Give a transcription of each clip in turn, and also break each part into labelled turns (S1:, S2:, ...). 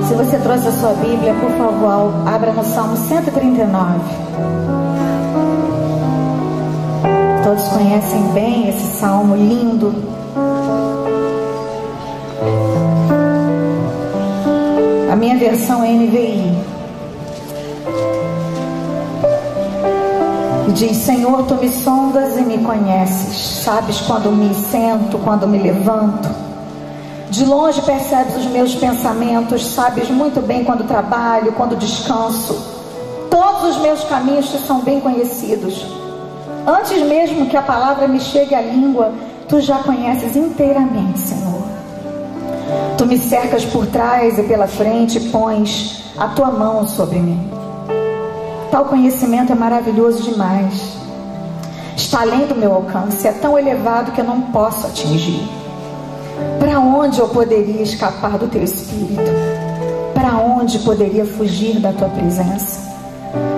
S1: Se você trouxe a sua Bíblia, por favor, abra no Salmo 139. Todos conhecem bem esse salmo lindo. A minha versão é NVI. E diz: Senhor, tu me sondas e me conheces. Sabes quando me sento, quando me levanto. De longe percebes os meus pensamentos. Sabes muito bem quando trabalho, quando descanso. Todos os meus caminhos te são bem conhecidos. Antes mesmo que a palavra me chegue à língua, tu já conheces inteiramente, Senhor. Tu me cercas por trás e pela frente, pões a tua mão sobre mim. Tal conhecimento é maravilhoso demais. Está além do meu alcance, é tão elevado que eu não posso atingir. Para onde eu poderia escapar do teu Espírito? Para onde poderia fugir da tua presença?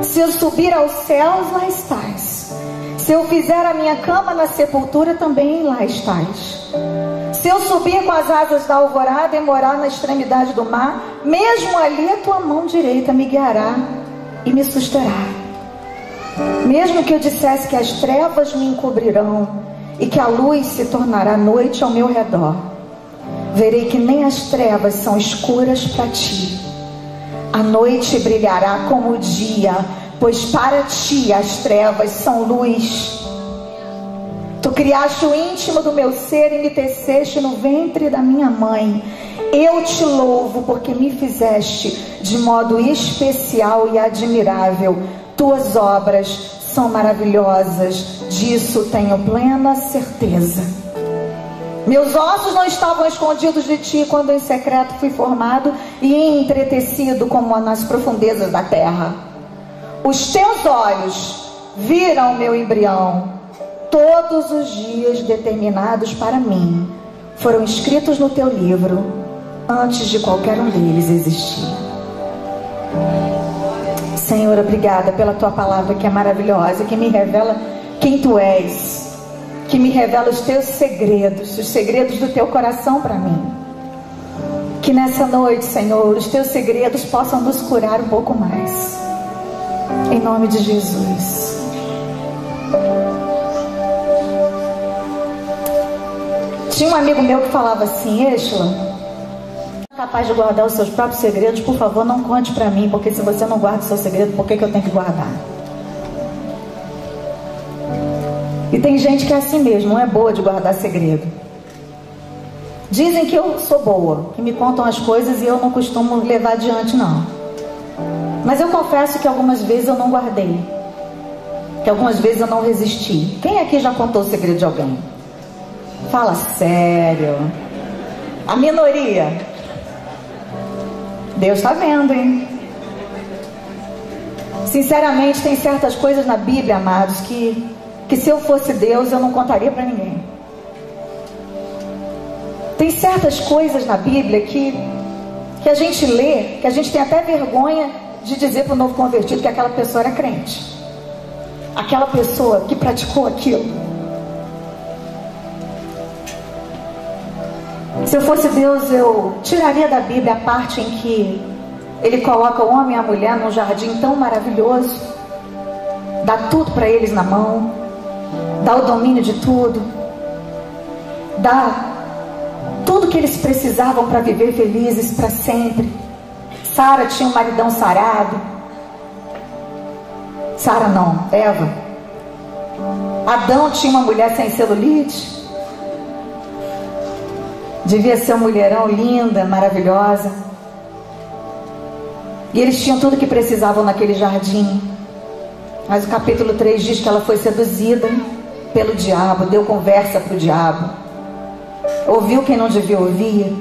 S1: Se eu subir aos céus, lá estás. Se eu fizer a minha cama na sepultura, também lá estás. Se eu subir com as asas da alvorada e morar na extremidade do mar, mesmo ali a tua mão direita me guiará e me susterá. Mesmo que eu dissesse que as trevas me encobrirão e que a luz se tornará noite ao meu redor, verei que nem as trevas são escuras para ti. A noite brilhará como o dia, pois para ti as trevas são luz. Tu criaste o íntimo do meu ser e me teceste no ventre da minha mãe. Eu te louvo porque me fizeste de modo especial e admirável. Tuas obras são maravilhosas, disso tenho plena certeza. Meus ossos não estavam escondidos de ti quando em secreto fui formado e entretecido como nas profundezas da terra. Os teus olhos viram meu embrião. Todos os dias determinados para mim foram escritos no teu livro, antes de qualquer um deles existir. Senhor, obrigada pela tua palavra que é maravilhosa, que me revela quem tu és, que me revela os teus segredos, os segredos do teu coração para mim. Que nessa noite, Senhor, os teus segredos possam nos curar um pouco mais. Em nome de Jesus. Tinha um amigo meu que falava assim: Êxola, capaz de guardar os seus próprios segredos, por favor, não conte para mim, porque se você não guarda o seu segredo, por que eu tenho que guardar? E tem gente que é assim mesmo, não é boa de guardar segredo. Dizem que eu sou boa, que me contam as coisas e eu não costumo levar adiante, não. Mas eu confesso que algumas vezes eu não guardei, que algumas vezes eu não resisti. Quem aqui já contou o segredo de alguém? Fala sério. A minoria. Deus está vendo, hein? Sinceramente, tem certas coisas na Bíblia, amados, que se eu fosse Deus, eu não contaria para ninguém. Tem certas coisas na Bíblia que a gente lê, que a gente tem até vergonha de dizer para o novo convertido que aquela pessoa era crente. Aquela pessoa que praticou aquilo. Se eu fosse Deus, eu tiraria da Bíblia a parte em que Ele coloca o homem e a mulher num jardim tão maravilhoso, dá tudo para eles na mão, dá o domínio de tudo, dá tudo que eles precisavam para viver felizes para sempre. Sara tinha um maridão sarado. Sara não, Eva. Adão tinha uma mulher sem celulite. Devia ser uma mulherão linda, maravilhosa. E eles tinham tudo que precisavam naquele jardim. Mas o capítulo 3 diz que ela foi seduzida pelo diabo, deu conversa para o diabo, ouviu quem não devia ouvir,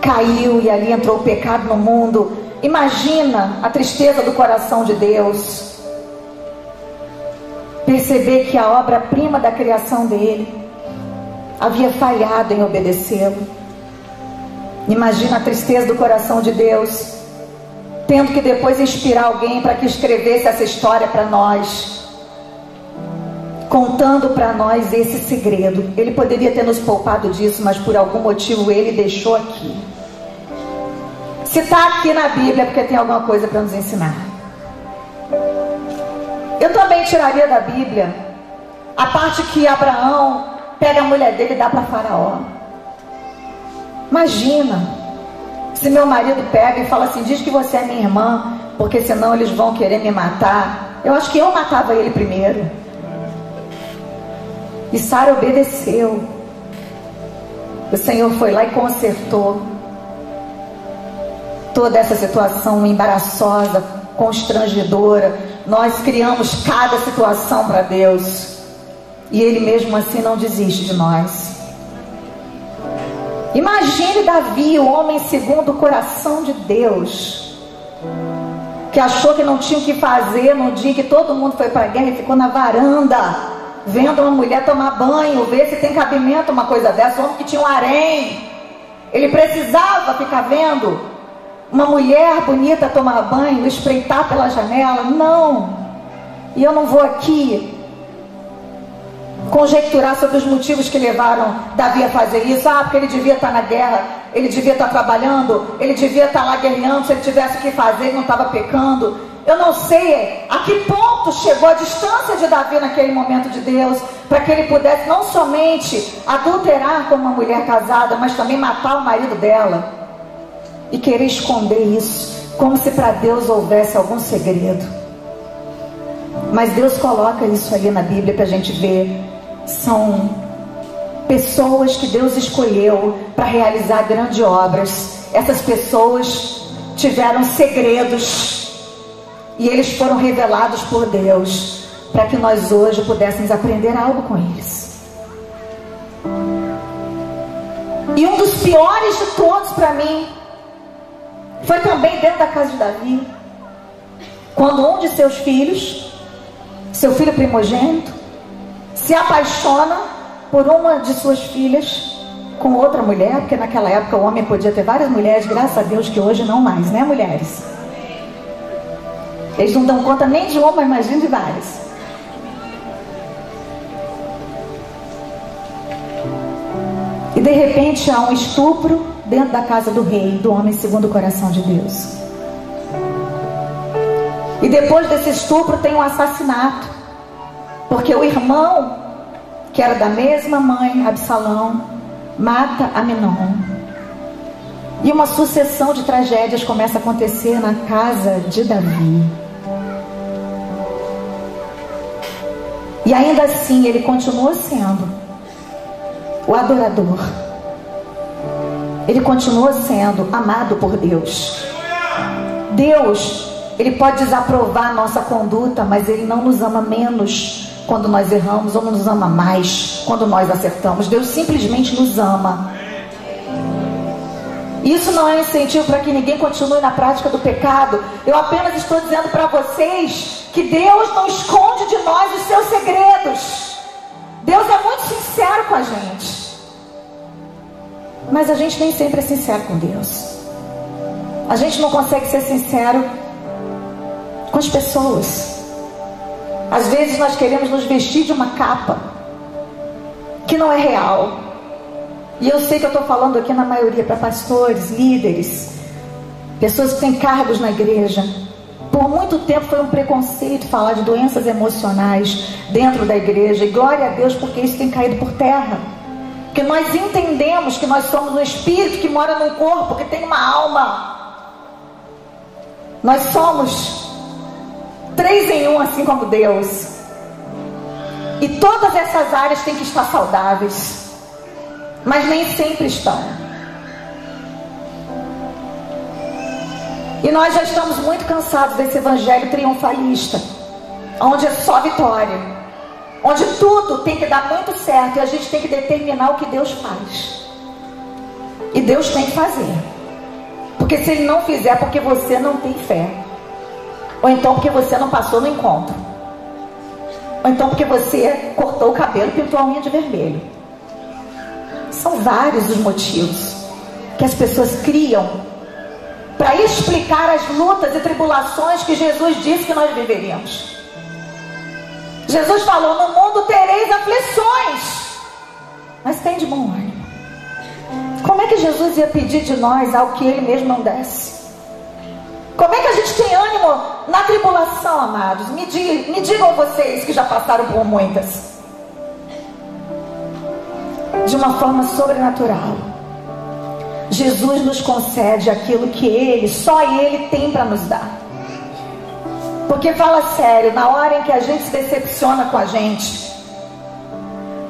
S1: caiu e ali entrou o pecado no mundo. Imagina a tristeza do coração de Deus, perceber que a obra-prima da criação dele havia falhado em obedecê-lo. Imagina a tristeza do coração de Deus, tendo que depois inspirar alguém para que escrevesse essa história para nós, contando para nós esse segredo. Ele poderia ter nos poupado disso, mas por algum motivo ele deixou aqui. Se está aqui na Bíblia é porque tem alguma coisa para nos ensinar. Eu também tiraria da Bíblia a parte que Abraão pega a mulher dele e dá para Faraó. Imagina se meu marido pega e fala assim: diz que você é minha irmã, porque senão eles vão querer me matar. Eu acho que eu matava ele primeiro. E Sara obedeceu. O Senhor foi lá e consertou toda essa situação embaraçosa, constrangedora. Nós criamos cada situação para Deus, e Ele mesmo assim não desiste de nós. Imagine Davi, o homem segundo o coração de Deus, que achou que não tinha o que fazer no dia que todo mundo foi para a guerra e ficou na varanda vendo uma mulher tomar banho, ver se tem cabimento uma coisa dessa. Um homem que tinha um harém, ele precisava ficar vendo uma mulher bonita tomar banho, espreitar pela janela? Não. E eu não vou aqui conjecturar sobre os motivos que levaram Davi a fazer isso. Porque ele devia estar na guerra, ele devia estar trabalhando, ele devia estar lá guerreando. Se ele tivesse o que fazer, ele não estava pecando. Eu não sei a que ponto chegou a distância de Davi naquele momento de Deus, para que ele pudesse não somente adulterar com uma mulher casada, mas também matar o marido dela e querer esconder isso, como se para Deus houvesse algum segredo. Mas Deus coloca isso ali na Bíblia para a gente ver. São pessoas que Deus escolheu para realizar grandes obras. Essas pessoas tiveram segredos e eles foram revelados por Deus, para que nós hoje pudéssemos aprender algo com eles. E um dos piores de todos para mim foi também dentro da casa de Davi, quando um de seus filhos, seu filho primogênito, se apaixona por uma de suas filhas com outra mulher, porque naquela época o homem podia ter várias mulheres, graças a Deus que hoje não mais, né, mulheres? Eles não dão conta nem de uma, imagina de várias. E de repente há um estupro dentro da casa do rei, do homem segundo o coração de Deus. E depois desse estupro tem um assassinato, porque o irmão, que era da mesma mãe, Absalão, mata Aminon. E uma sucessão de tragédias começa a acontecer na casa de Davi. E ainda assim ele continua sendo o adorador. Ele continua sendo amado por Deus. Deus, Ele pode desaprovar a nossa conduta, mas Ele não nos ama menos quando nós erramos, ou não nos ama mais quando nós acertamos. Deus simplesmente nos ama. Isso não é incentivo para que ninguém continue na prática do pecado. Eu apenas estou dizendo para vocês que Deus não esconde de nós os seus segredos. Deus é muito sincero com a gente, mas a gente nem sempre é sincero com Deus. A gente não consegue ser sincero com as pessoas. Às vezes nós queremos nos vestir de uma capa que não é real. E eu sei que eu estou falando aqui na maioria para pastores, líderes, pessoas que têm cargos na igreja. Por muito tempo foi um preconceito falar de doenças emocionais dentro da igreja. E glória a Deus, porque isso tem caído por terra. Porque nós entendemos que nós somos um espírito que mora num corpo, que tem uma alma. Nós somos 3 em 1, assim como Deus. E todas essas áreas têm que estar saudáveis, mas nem sempre estão. E nós já estamos muito cansados desse evangelho triunfalista, onde é só vitória, onde tudo tem que dar muito certo e a gente tem que determinar o que Deus faz. E Deus tem que fazer, porque se Ele não fizer é porque você não tem fé, ou então porque você não passou no encontro, ou então porque você cortou o cabelo e pintou a unha de vermelho. São vários os motivos que as pessoas criam para explicar as lutas e tribulações que Jesus disse que nós viveríamos. Jesus falou: no mundo tereis aflições, mas tem de bom ânimo. Como é que Jesus ia pedir de nós algo que Ele mesmo não desse? Como é que a gente tem ânimo na tribulação, amados? Me digam vocês que já passaram por muitas. De uma forma sobrenatural, Jesus nos concede aquilo que Ele, só Ele tem para nos dar. Porque fala sério, na hora em que a gente se decepciona com a gente,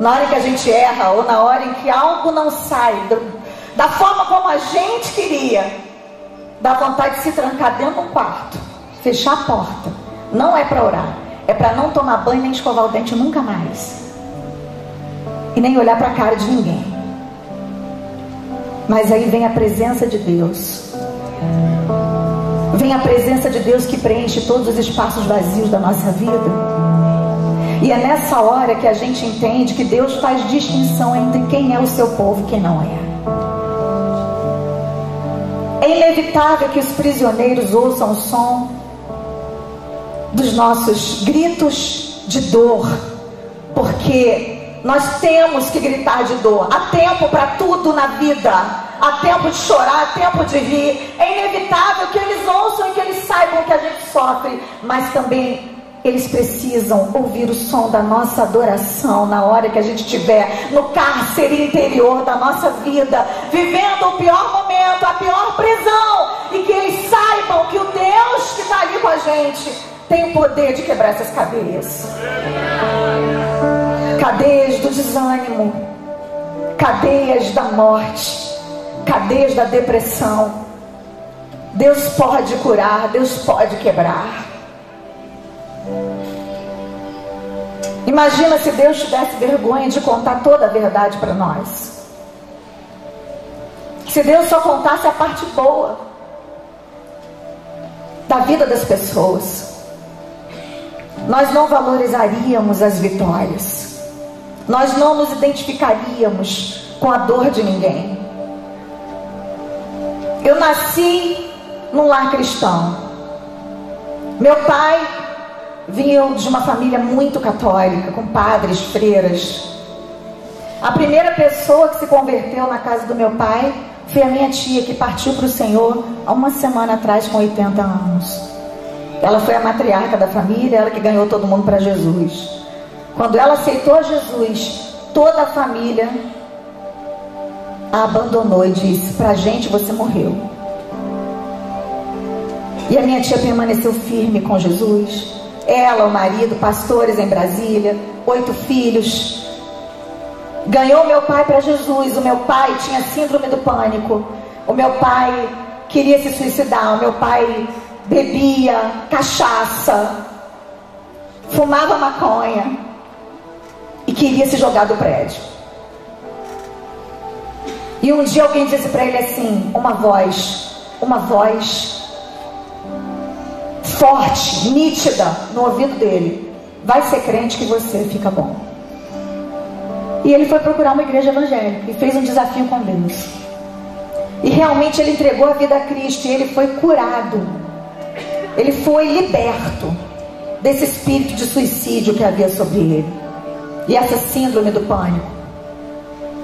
S1: na hora em que a gente erra, ou na hora em que algo não sai da forma como a gente queria, dá vontade de se trancar dentro de um quarto, fechar a porta. Não é para orar, é para não tomar banho nem escovar o dente nunca mais, e nem olhar para a cara de ninguém. Mas aí vem a presença de Deus. Vem a presença de Deus que preenche todos os espaços vazios da nossa vida. E é nessa hora que a gente entende que Deus faz distinção entre quem é o seu povo e quem não é. É inevitável que os prisioneiros ouçam o som dos nossos gritos de dor, porque nós temos que gritar de dor. Há tempo para tudo na vida, há tempo de chorar, há tempo de rir. É inevitável que eles ouçam e que eles saibam que a gente sofre, mas também eles precisam ouvir o som da nossa adoração na hora que a gente estiver no cárcere interior da nossa vida, vivendo o pior momento, a pior prisão, e que eles saibam que o Deus que está ali com a gente tem o poder de quebrar essas cadeias. Cadeias do desânimo, cadeias da morte, cadeias da depressão. Deus pode curar, Deus pode quebrar. Imagina se Deus tivesse vergonha de contar toda a verdade para nós. Se Deus só contasse a parte boa da vida das pessoas, nós não valorizaríamos as vitórias, nós não nos identificaríamos com a dor de ninguém. Eu nasci num lar cristão. Meu pai vinha de uma família muito católica, com padres, freiras. A primeira pessoa que se converteu na casa do meu pai foi a minha tia, que partiu para o Senhor há uma semana atrás, com 80 anos. Ela foi a matriarca da família, ela que ganhou todo mundo para Jesus. Quando ela aceitou Jesus, toda a família a abandonou e disse: pra gente você morreu. E a minha tia permaneceu firme com Jesus. Ela, o marido, pastores em Brasília, 8 filhos. Ganhou meu pai para Jesus. O meu pai tinha síndrome do pânico. O meu pai queria se suicidar. O meu pai bebia cachaça, fumava maconha e queria se jogar do prédio. E um dia alguém disse para ele assim, uma voz forte, nítida no ouvido dele: vai ser crente que você fica bom. E ele foi procurar uma igreja evangélica e fez um desafio com Deus. E realmente ele entregou a vida a Cristo, e ele foi curado. Ele foi liberto desse espírito de suicídio que havia sobre ele, e essa síndrome do pânico,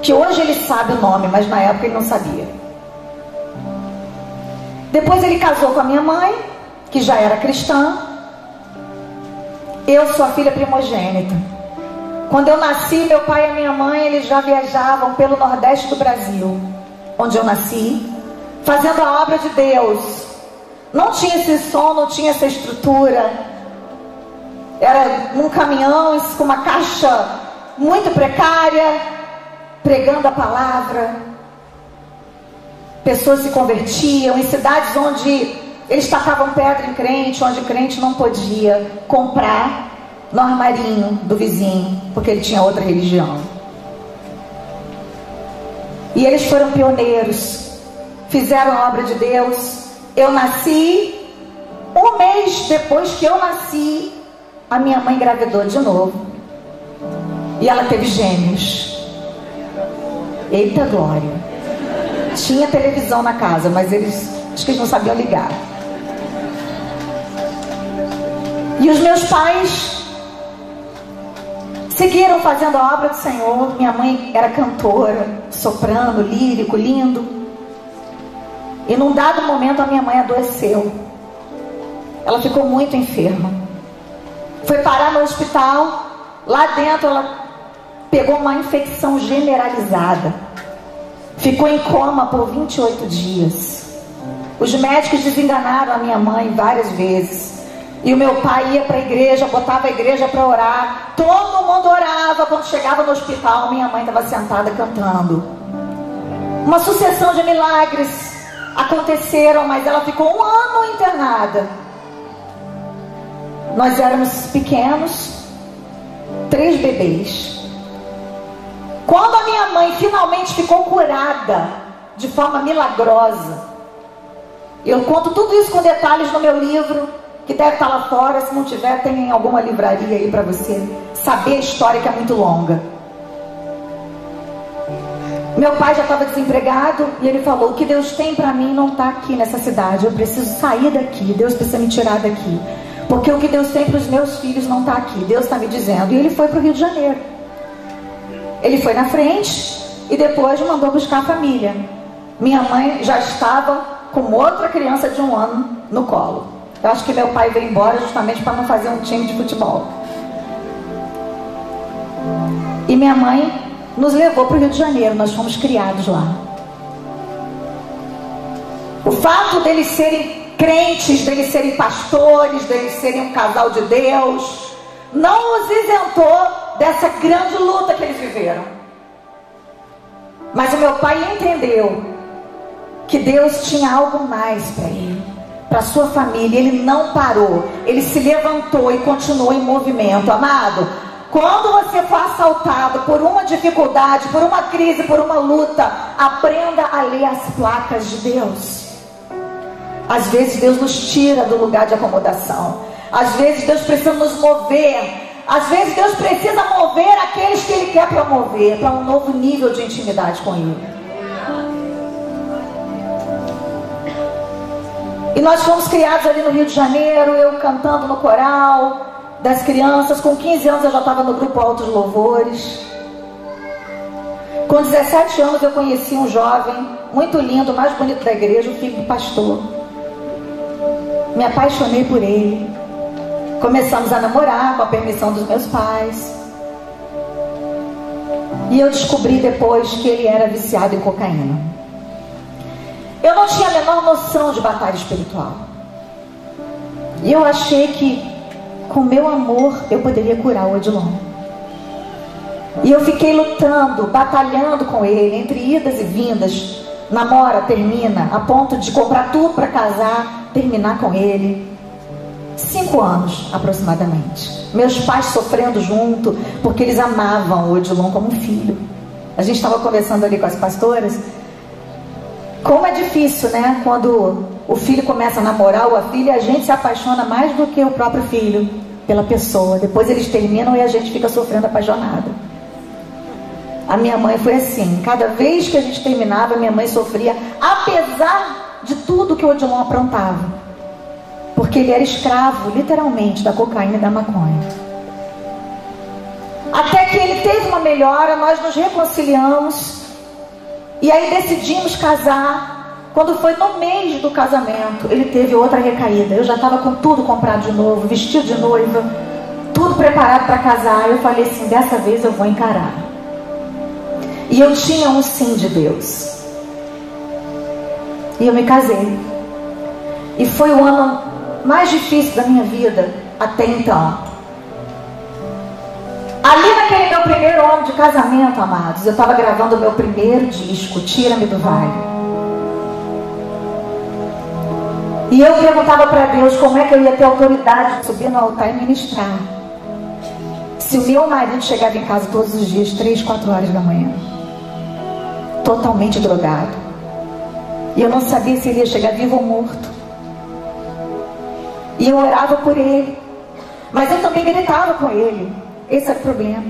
S1: que hoje ele sabe o nome, mas na época ele não sabia. Depois ele casou com a minha mãe, que já era cristã. Eu sou a filha primogênita. Quando eu nasci, meu pai e a minha mãe, eles já viajavam pelo Nordeste do Brasil, onde eu nasci, fazendo a obra de Deus. Não tinha esse som, não tinha essa estrutura. Era num caminhão com uma caixa muito precária, pregando a palavra. Pessoas se convertiam em cidades onde eles tacavam pedra em crente, onde o crente não podia comprar no armarinho do vizinho, porque ele tinha outra religião. E eles foram pioneiros, fizeram a obra de Deus. Eu nasci, um mês depois que eu nasci, a minha mãe engravidou de novo, e ela teve gêmeos. Eita glória! Tinha televisão na casa, mas acho que eles não sabiam ligar. E os meus pais Seguiram fazendo a obra do Senhor. Minha mãe era cantora, soprano, lírico, lindo. E num dado momento a minha mãe adoeceu. Ela ficou muito enferma. Foi parar no hospital. Lá dentro ela pegou uma infecção generalizada. Ficou em coma por 28 dias. Os médicos desenganaram a minha mãe várias vezes. E o meu pai ia para a igreja, botava a igreja para orar. Todo mundo orava. Quando chegava no hospital, minha mãe estava sentada cantando. Uma sucessão de milagres aconteceram, mas ela ficou 1 ano internada. Nós éramos pequenos, 3 bebês. Quando a minha mãe finalmente ficou curada de forma milagrosa, eu conto tudo isso com detalhes no meu livro, que deve estar lá fora. Se não tiver, tem em alguma livraria aí para você saber a história, que é muito longa. Meu pai já estava desempregado e ele falou: o que Deus tem para mim não está aqui nessa cidade, eu preciso sair daqui, Deus precisa me tirar daqui, porque o que Deus tem para os meus filhos não está aqui, Deus está me dizendo. E ele foi para o Rio de Janeiro. Ele foi na frente e depois mandou buscar a família. Minha mãe já estava com outra criança de 1 ano no colo. Eu acho que meu pai veio embora justamente para não fazer um time de futebol. E minha mãe nos levou para o Rio de Janeiro. Nós fomos criados lá. O fato deles serem crentes, deles serem pastores, deles serem um casal de Deus, não os isentou dessa grande luta que eles viveram. Mas o meu pai entendeu que Deus tinha algo mais para ele, para sua família. Ele não parou, ele se levantou e continuou em movimento. Amado, quando você for assaltado por uma dificuldade, por uma crise, por uma luta, aprenda a ler as placas de Deus. Às vezes Deus nos tira do lugar de acomodação. Às vezes Deus precisa nos mover. Às vezes Deus precisa mover aqueles que Ele quer promover para um novo nível de intimidade com Ele. E nós fomos criados ali no Rio de Janeiro, eu cantando no coral das crianças. Com 15 anos eu já estava no grupo Altos Louvores. Com 17 anos eu conheci um jovem muito lindo, o mais bonito da igreja, o filho do pastor. Me apaixonei por ele. Começamos a namorar com a permissão dos meus pais. E eu descobri depois que ele era viciado em cocaína. Eu não tinha a menor noção de batalha espiritual. E eu achei que com meu amor eu poderia curar o Odilon. E eu fiquei lutando, batalhando com ele, entre idas e vindas. Namora, termina, a ponto de comprar tudo para casar, terminar com ele. 5 anos aproximadamente. Meus pais sofrendo junto, porque eles amavam o Odilon como um filho. A gente estava conversando ali com as pastoras. Como é difícil, né? Quando o filho começa a namorar ou a filha, a gente se apaixona mais do que o próprio filho pela pessoa. Depois eles terminam e a gente fica sofrendo apaixonada. A minha mãe foi assim. Cada vez que a gente terminava, minha mãe sofria, apesar de tudo que o Odilon aprontava. Porque ele era escravo, literalmente, da cocaína e da maconha. Até que ele teve uma melhora, nós nos reconciliamos. E aí decidimos casar. Quando foi no mês do casamento, ele teve outra recaída. Eu já estava com tudo comprado de novo, vestido de noiva, tudo preparado para casar. Eu falei assim, dessa vez eu vou encarar. E eu tinha um sim de Deus. E eu me casei. E foi o ano mais difícil da minha vida até então. Ali naquele meu primeiro ano de casamento, amados, eu estava gravando o meu primeiro disco, Tira-me do Vale. E eu perguntava para Deus como é que eu ia ter autoridade de subir no altar e ministrar, se o meu marido chegava em casa todos os dias, 3, 4 horas da manhã, totalmente drogado. E eu não sabia se ele ia chegar vivo ou morto. E eu orava por ele, mas eu também gritava com ele. Esse era o problema.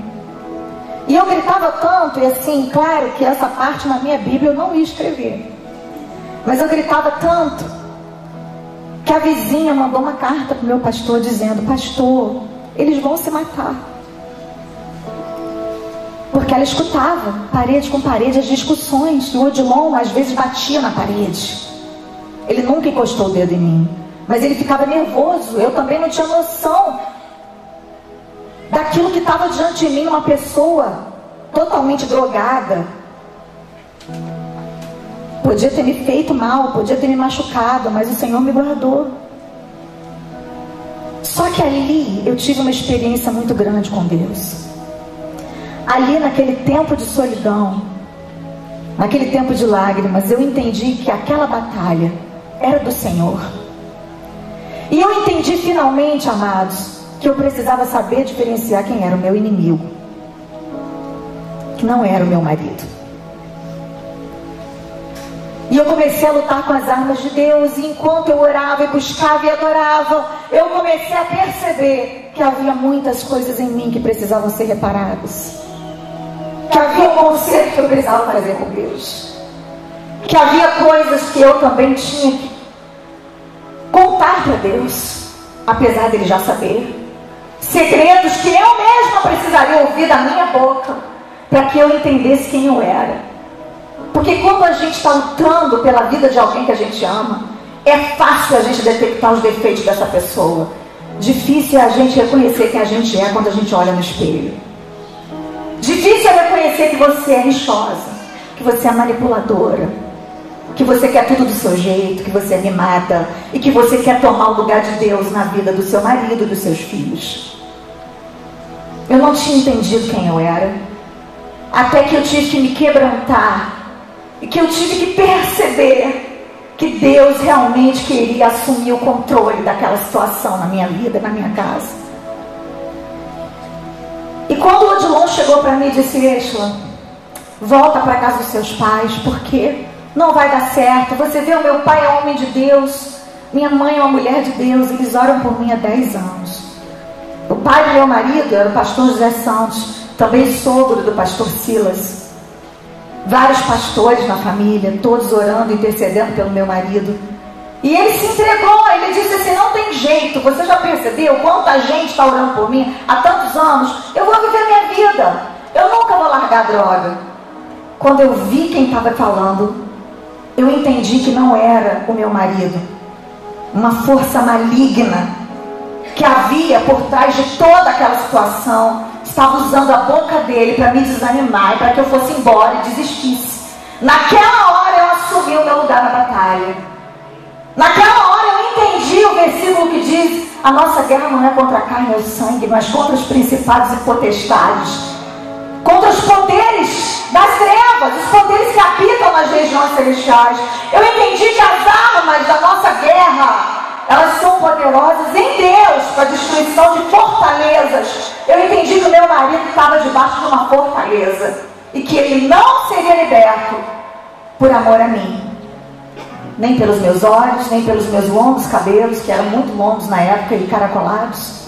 S1: E eu gritava tanto, e assim, claro que essa parte na minha Bíblia eu não ia escrever, mas eu gritava tanto que a vizinha mandou uma carta para o meu pastor dizendo: pastor, eles vão se matar. Porque ela escutava, parede com parede, as discussões. E o Odilon às vezes batia na parede. Ele nunca encostou o dedo em mim, mas ele ficava nervoso. Eu também não tinha noção daquilo que estava diante de mim, uma pessoa totalmente drogada. Podia ter me feito mal, podia ter me machucado, mas o Senhor me guardou. Só que ali eu tive uma experiência muito grande com Deus. Ali naquele tempo de solidão, naquele tempo de lágrimas, eu entendi que aquela batalha era do Senhor. E eu entendi finalmente, amados, que eu precisava saber diferenciar quem era o meu inimigo, que não era o meu marido. E eu comecei a lutar com as armas de Deus. E enquanto eu orava e buscava e adorava, eu comecei a perceber que havia muitas coisas em mim que precisavam ser reparadas, que havia um conserto que eu precisava fazer com Deus, que havia coisas que eu também tinha que contar para Deus, apesar dele já saber. Segredos que eu mesma precisaria ouvir da minha boca, para que eu entendesse quem eu era. Porque quando a gente está lutando pela vida de alguém que a gente ama, é fácil a gente detectar os defeitos dessa pessoa. Difícil é a gente reconhecer quem a gente é quando a gente olha no espelho. Difícil é reconhecer que você é rixosa, que você é manipuladora, que você quer tudo do seu jeito, que você é mimada e que você quer tomar o lugar de Deus na vida do seu marido e dos seus filhos. Eu não tinha entendido quem eu era, até que eu tive que me quebrantar e que eu tive que perceber que Deus realmente queria assumir o controle daquela situação na minha vida, na minha casa. E quando o Odilon chegou para mim e disse: Eshla, volta para casa dos seus pais, porque não vai dar certo. Você vê, o meu pai é homem de Deus, minha mãe é uma mulher de Deus, eles oram por mim há 10 anos. O pai do meu marido era o pastor José Santos, também sogro do pastor Silas. Vários pastores na família, todos orando, intercedendo pelo meu marido. E ele se entregou, ele disse assim: não tem jeito, você já percebeu quanta gente está orando por mim há tantos anos? Eu vou viver minha vida, eu nunca vou largar a droga. Quando eu vi quem estava falando, eu entendi que não era o meu marido, uma força maligna que havia por trás de toda aquela situação estava usando a boca dele para me desanimar e para que eu fosse embora e desistisse. Naquela hora eu assumi o meu lugar na batalha. Naquela hora eu entendi o versículo que diz: a nossa guerra não é contra a carne ou sangue, mas contra os principados e potestades, contra os poderes das trevas, os poderes que habitam nas regiões celestiais. Eu entendi que as armas da nossa guerra, elas são poderosas em Deus para a destruição de fortalezas. Eu entendi que o meu marido estava debaixo de uma fortaleza e que ele não seria liberto por amor a mim, nem pelos meus olhos, nem pelos meus longos cabelos, que eram muito longos na época e caracolados,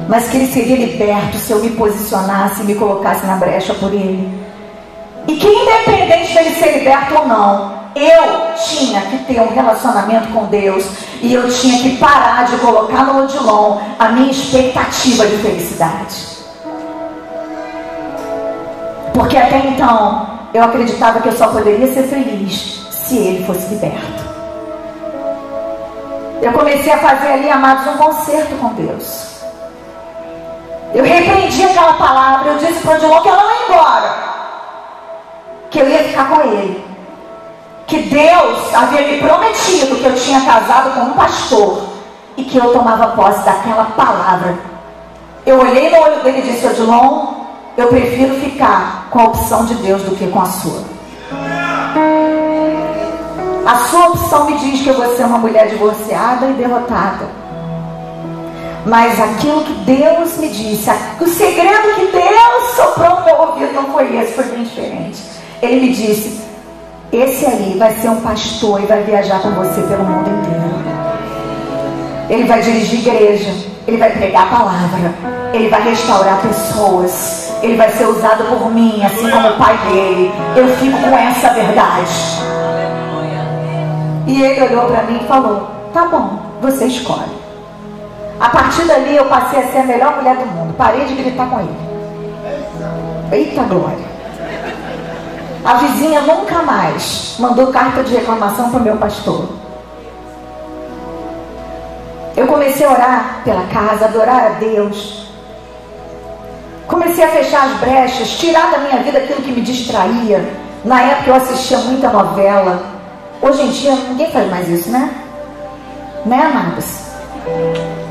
S1: mas que ele seria liberto se eu me posicionasse e me colocasse na brecha por ele. E que independente dele ser liberto ou não, eu tinha que ter um relacionamento com Deus, e eu tinha que parar de colocar no Odilon a minha expectativa de felicidade. Porque até então eu acreditava que eu só poderia ser feliz se ele fosse liberto. Eu comecei a fazer ali, amados, um concerto com Deus. Eu repreendi aquela palavra, eu disse para o Odilon que eu não ia embora, que eu ia ficar com ele, que Deus havia me prometido que eu tinha casado com um pastor e que eu tomava posse daquela palavra. Eu olhei no olho dele e disse: Odilon, eu prefiro ficar com a opção de Deus do que com a sua. A sua opção me diz que eu vou ser uma mulher divorciada e derrotada, mas aquilo que Deus me disse, o segredo que Deus soprou no meu ouvido não foi esse, foi bem diferente. Ele me disse: esse aí vai ser um pastor e vai viajar com você pelo mundo inteiro. Ele vai dirigir igreja, ele vai pregar a palavra, ele vai restaurar pessoas, ele vai ser usado por mim, assim como o pai dele. Eu fico com essa verdade. E ele olhou para mim e falou: tá bom, você escolhe. A partir dali eu passei a ser a melhor mulher do mundo. Parei de gritar com ele. Eita glória! A vizinha nunca mais mandou carta de reclamação para o meu pastor. Eu comecei a orar pela casa, adorar a Deus. Comecei a fechar as brechas, tirar da minha vida aquilo que me distraía. Na época eu assistia muita novela. Hoje em dia ninguém faz mais isso, né? Né, amados?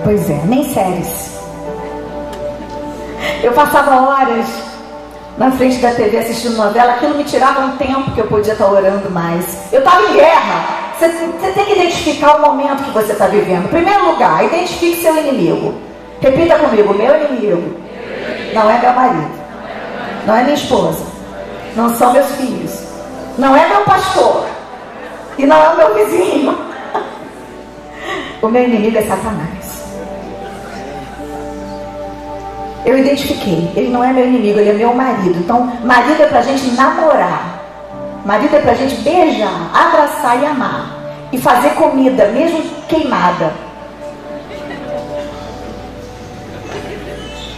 S1: Pois é, nem séries. Eu passava horas na frente da TV assistindo novela. Aquilo me tirava um tempo que eu podia estar orando mais. Eu estava em guerra. Você tem que identificar o momento que você está vivendo. Em primeiro lugar, identifique seu inimigo. Repita comigo: meu inimigo não é meu marido, não é minha esposa, não são meus filhos, não é meu pastor e não é o meu vizinho. O meu inimigo é Satanás. Eu identifiquei, ele não é meu inimigo, ele é meu marido. Então, marido é pra gente namorar, marido é pra gente beijar, abraçar e amar, e fazer comida, mesmo queimada.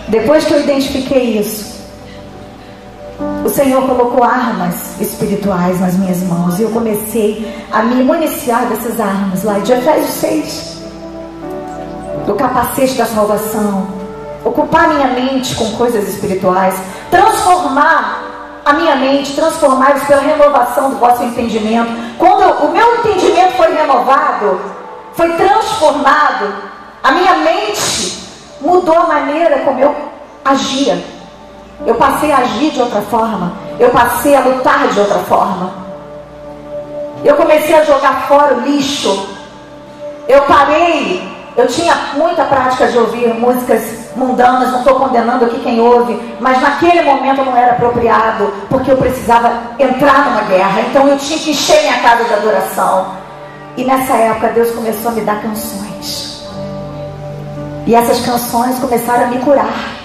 S1: Depois que eu identifiquei isso, o Senhor colocou armas espirituais nas minhas mãos, e eu comecei a me municiar dessas armas lá de Efésios 6, do capacete da salvação, ocupar minha mente com coisas espirituais, transformar a minha mente, transformar isso pela renovação do vosso entendimento. Quando o meu entendimento foi renovado, foi transformado, a minha mente mudou a maneira como eu agia. Eu passei a agir de outra forma, eu passei a lutar de outra forma. Eu comecei a jogar fora o lixo. Eu parei. Eu tinha muita prática de ouvir músicas mundanas, não estou condenando aqui quem ouve, mas naquele momento não era apropriado, porque eu precisava entrar numa guerra, então eu tinha que encher minha casa de adoração. E nessa época Deus começou a me dar canções, e essas canções começaram a me curar.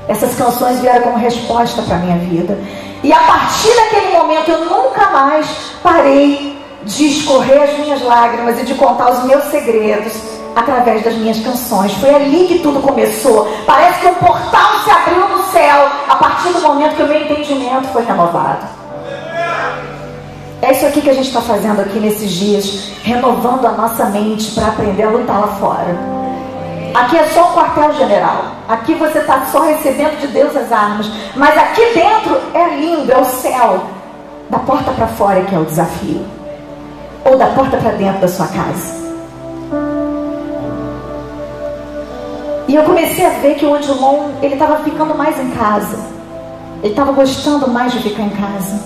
S1: Essas canções vieram como resposta para a minha vida, e a partir daquele momento eu nunca mais parei de escorrer as minhas lágrimas e de contar os meus segredos através das minhas canções. Foi ali que tudo começou. Parece que um portal se abriu no céu a partir do momento que o meu entendimento foi renovado. É isso aqui que a gente está fazendo aqui nesses dias, renovando a nossa mente para aprender a lutar lá fora. Aqui é só um quartel-general. Aqui você está só recebendo de Deus as armas, mas aqui dentro é lindo, é o céu. Da porta para fora que é o desafio, ou da porta para dentro da sua casa. E eu comecei a ver que o Odilon, ele estava ficando mais em casa. Ele estava gostando mais de ficar em casa.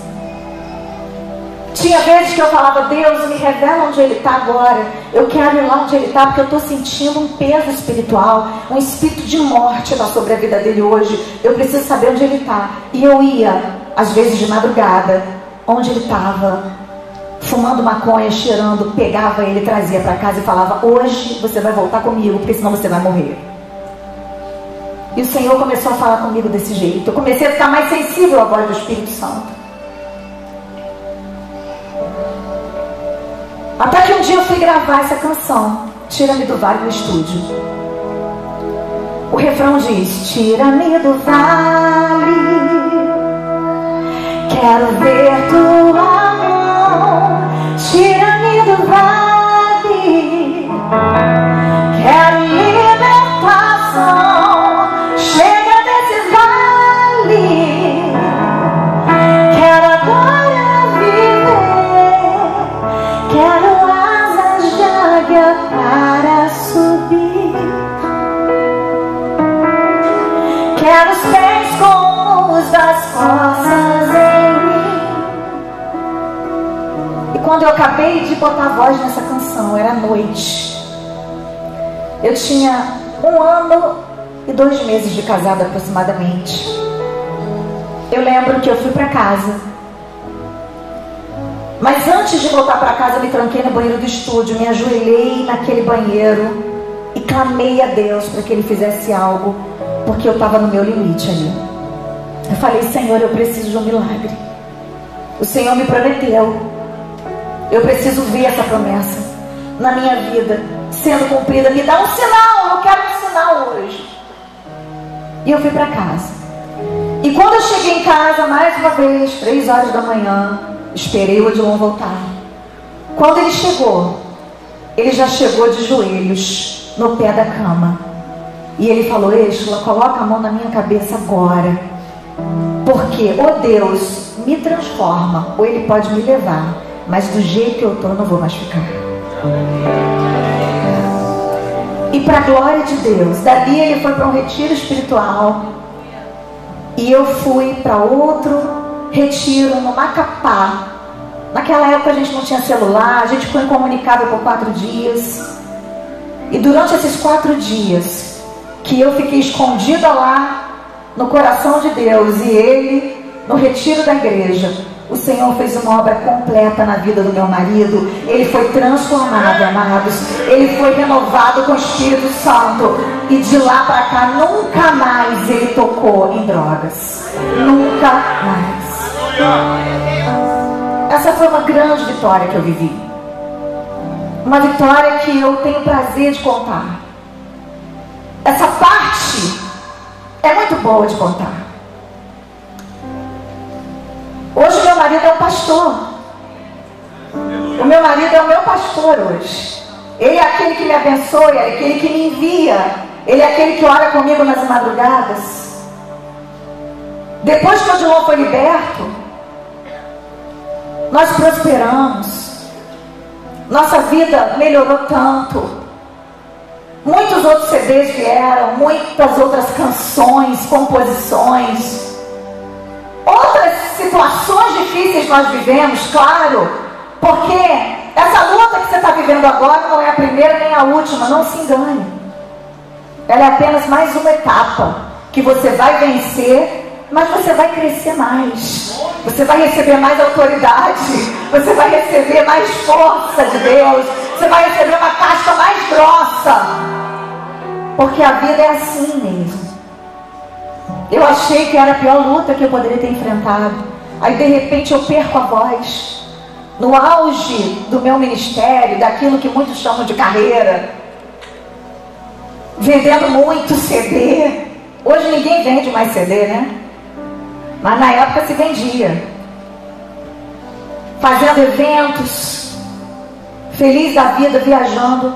S1: Tinha vezes que eu falava: Deus, me revela onde ele está agora. Eu quero ir lá onde ele está, porque eu estou sentindo um peso espiritual, um espírito de morte está sobre a vida dele hoje. Eu preciso saber onde ele está. E eu ia, às vezes de madrugada, onde ele estava, fumando maconha, cheirando, pegava ele, trazia para casa e falava: hoje você vai voltar comigo, porque senão você vai morrer. E o Senhor começou a falar comigo desse jeito. Eu comecei a ficar mais sensível à voz do Espírito Santo. Até que um dia eu fui gravar essa canção, Tira-me do Vale, no estúdio. O refrão diz: tira-me do vale, quero ver tua mão. Tira-me do vale, quero libertação. Chega desse vale, quero agora viver. Quero asas de águia para subir. Quero os pés como os das costas em mim. E quando eu acabei de botar a voz nessa canção, era noite. Eu tinha 1 ano e 2 meses de casada aproximadamente. Eu lembro que eu fui para casa, mas antes de voltar para casa eu me tranquei no banheiro do estúdio, me ajoelhei naquele banheiro e clamei a Deus para que Ele fizesse algo, porque eu estava no meu limite ali. Eu falei: Senhor, eu preciso de um milagre. O Senhor me prometeu, eu preciso ver essa promessa na minha vida sendo cumprida. Me dá um sinal, eu quero um sinal hoje. E eu fui para casa. E quando eu cheguei em casa, mais uma vez, 3 horas da manhã, esperei o Odilon voltar. Quando ele chegou, ele já chegou de joelhos no pé da cama. E ele falou: Êxola, coloca a mão na minha cabeça agora, porque ou Deus me transforma, ou Ele pode me levar, mas do jeito que eu estou, eu não vou mais ficar. E para a glória de Deus, dali ele foi para um retiro espiritual, e eu fui para outro retiro no Macapá. Naquela época a gente não tinha celular, a gente foi incomunicável por 4 dias. E durante esses 4 dias que eu fiquei escondida lá no coração de Deus e ele no retiro da igreja, o Senhor fez uma obra completa na vida do meu marido. Ele foi transformado, amados. Ele foi renovado com o Espírito Santo. E de lá para cá, nunca mais ele tocou em drogas. Nunca mais. Essa foi uma grande vitória que eu vivi. Uma vitória que eu tenho prazer de contar. Essa parte é muito boa de contar. Hoje meu marido é um pastor. O meu marido é o meu pastor hoje. Ele é aquele que me abençoa, é aquele que me envia. Ele é aquele que ora comigo nas madrugadas. Depois que o Odilon foi liberto, nós prosperamos. Nossa vida melhorou tanto. Muitos outros CDs vieram, muitas outras canções, composições. Outras situações difíceis nós vivemos, claro, porque essa luta que você está vivendo agora não é a primeira nem a última, não se engane. Ela é apenas mais uma etapa que você vai vencer, mas você vai crescer mais. Você vai receber mais autoridade, você vai receber mais força de Deus, você vai receber uma casca mais grossa, porque a vida é assim mesmo. Eu achei que era a pior luta que eu poderia ter enfrentado. Aí de repente eu perco a voz. No auge do meu ministério, daquilo que muitos chamam de carreira, vendendo muito CD. Hoje ninguém vende mais CD, né? Mas na época se vendia. Fazendo eventos, feliz da vida, viajando.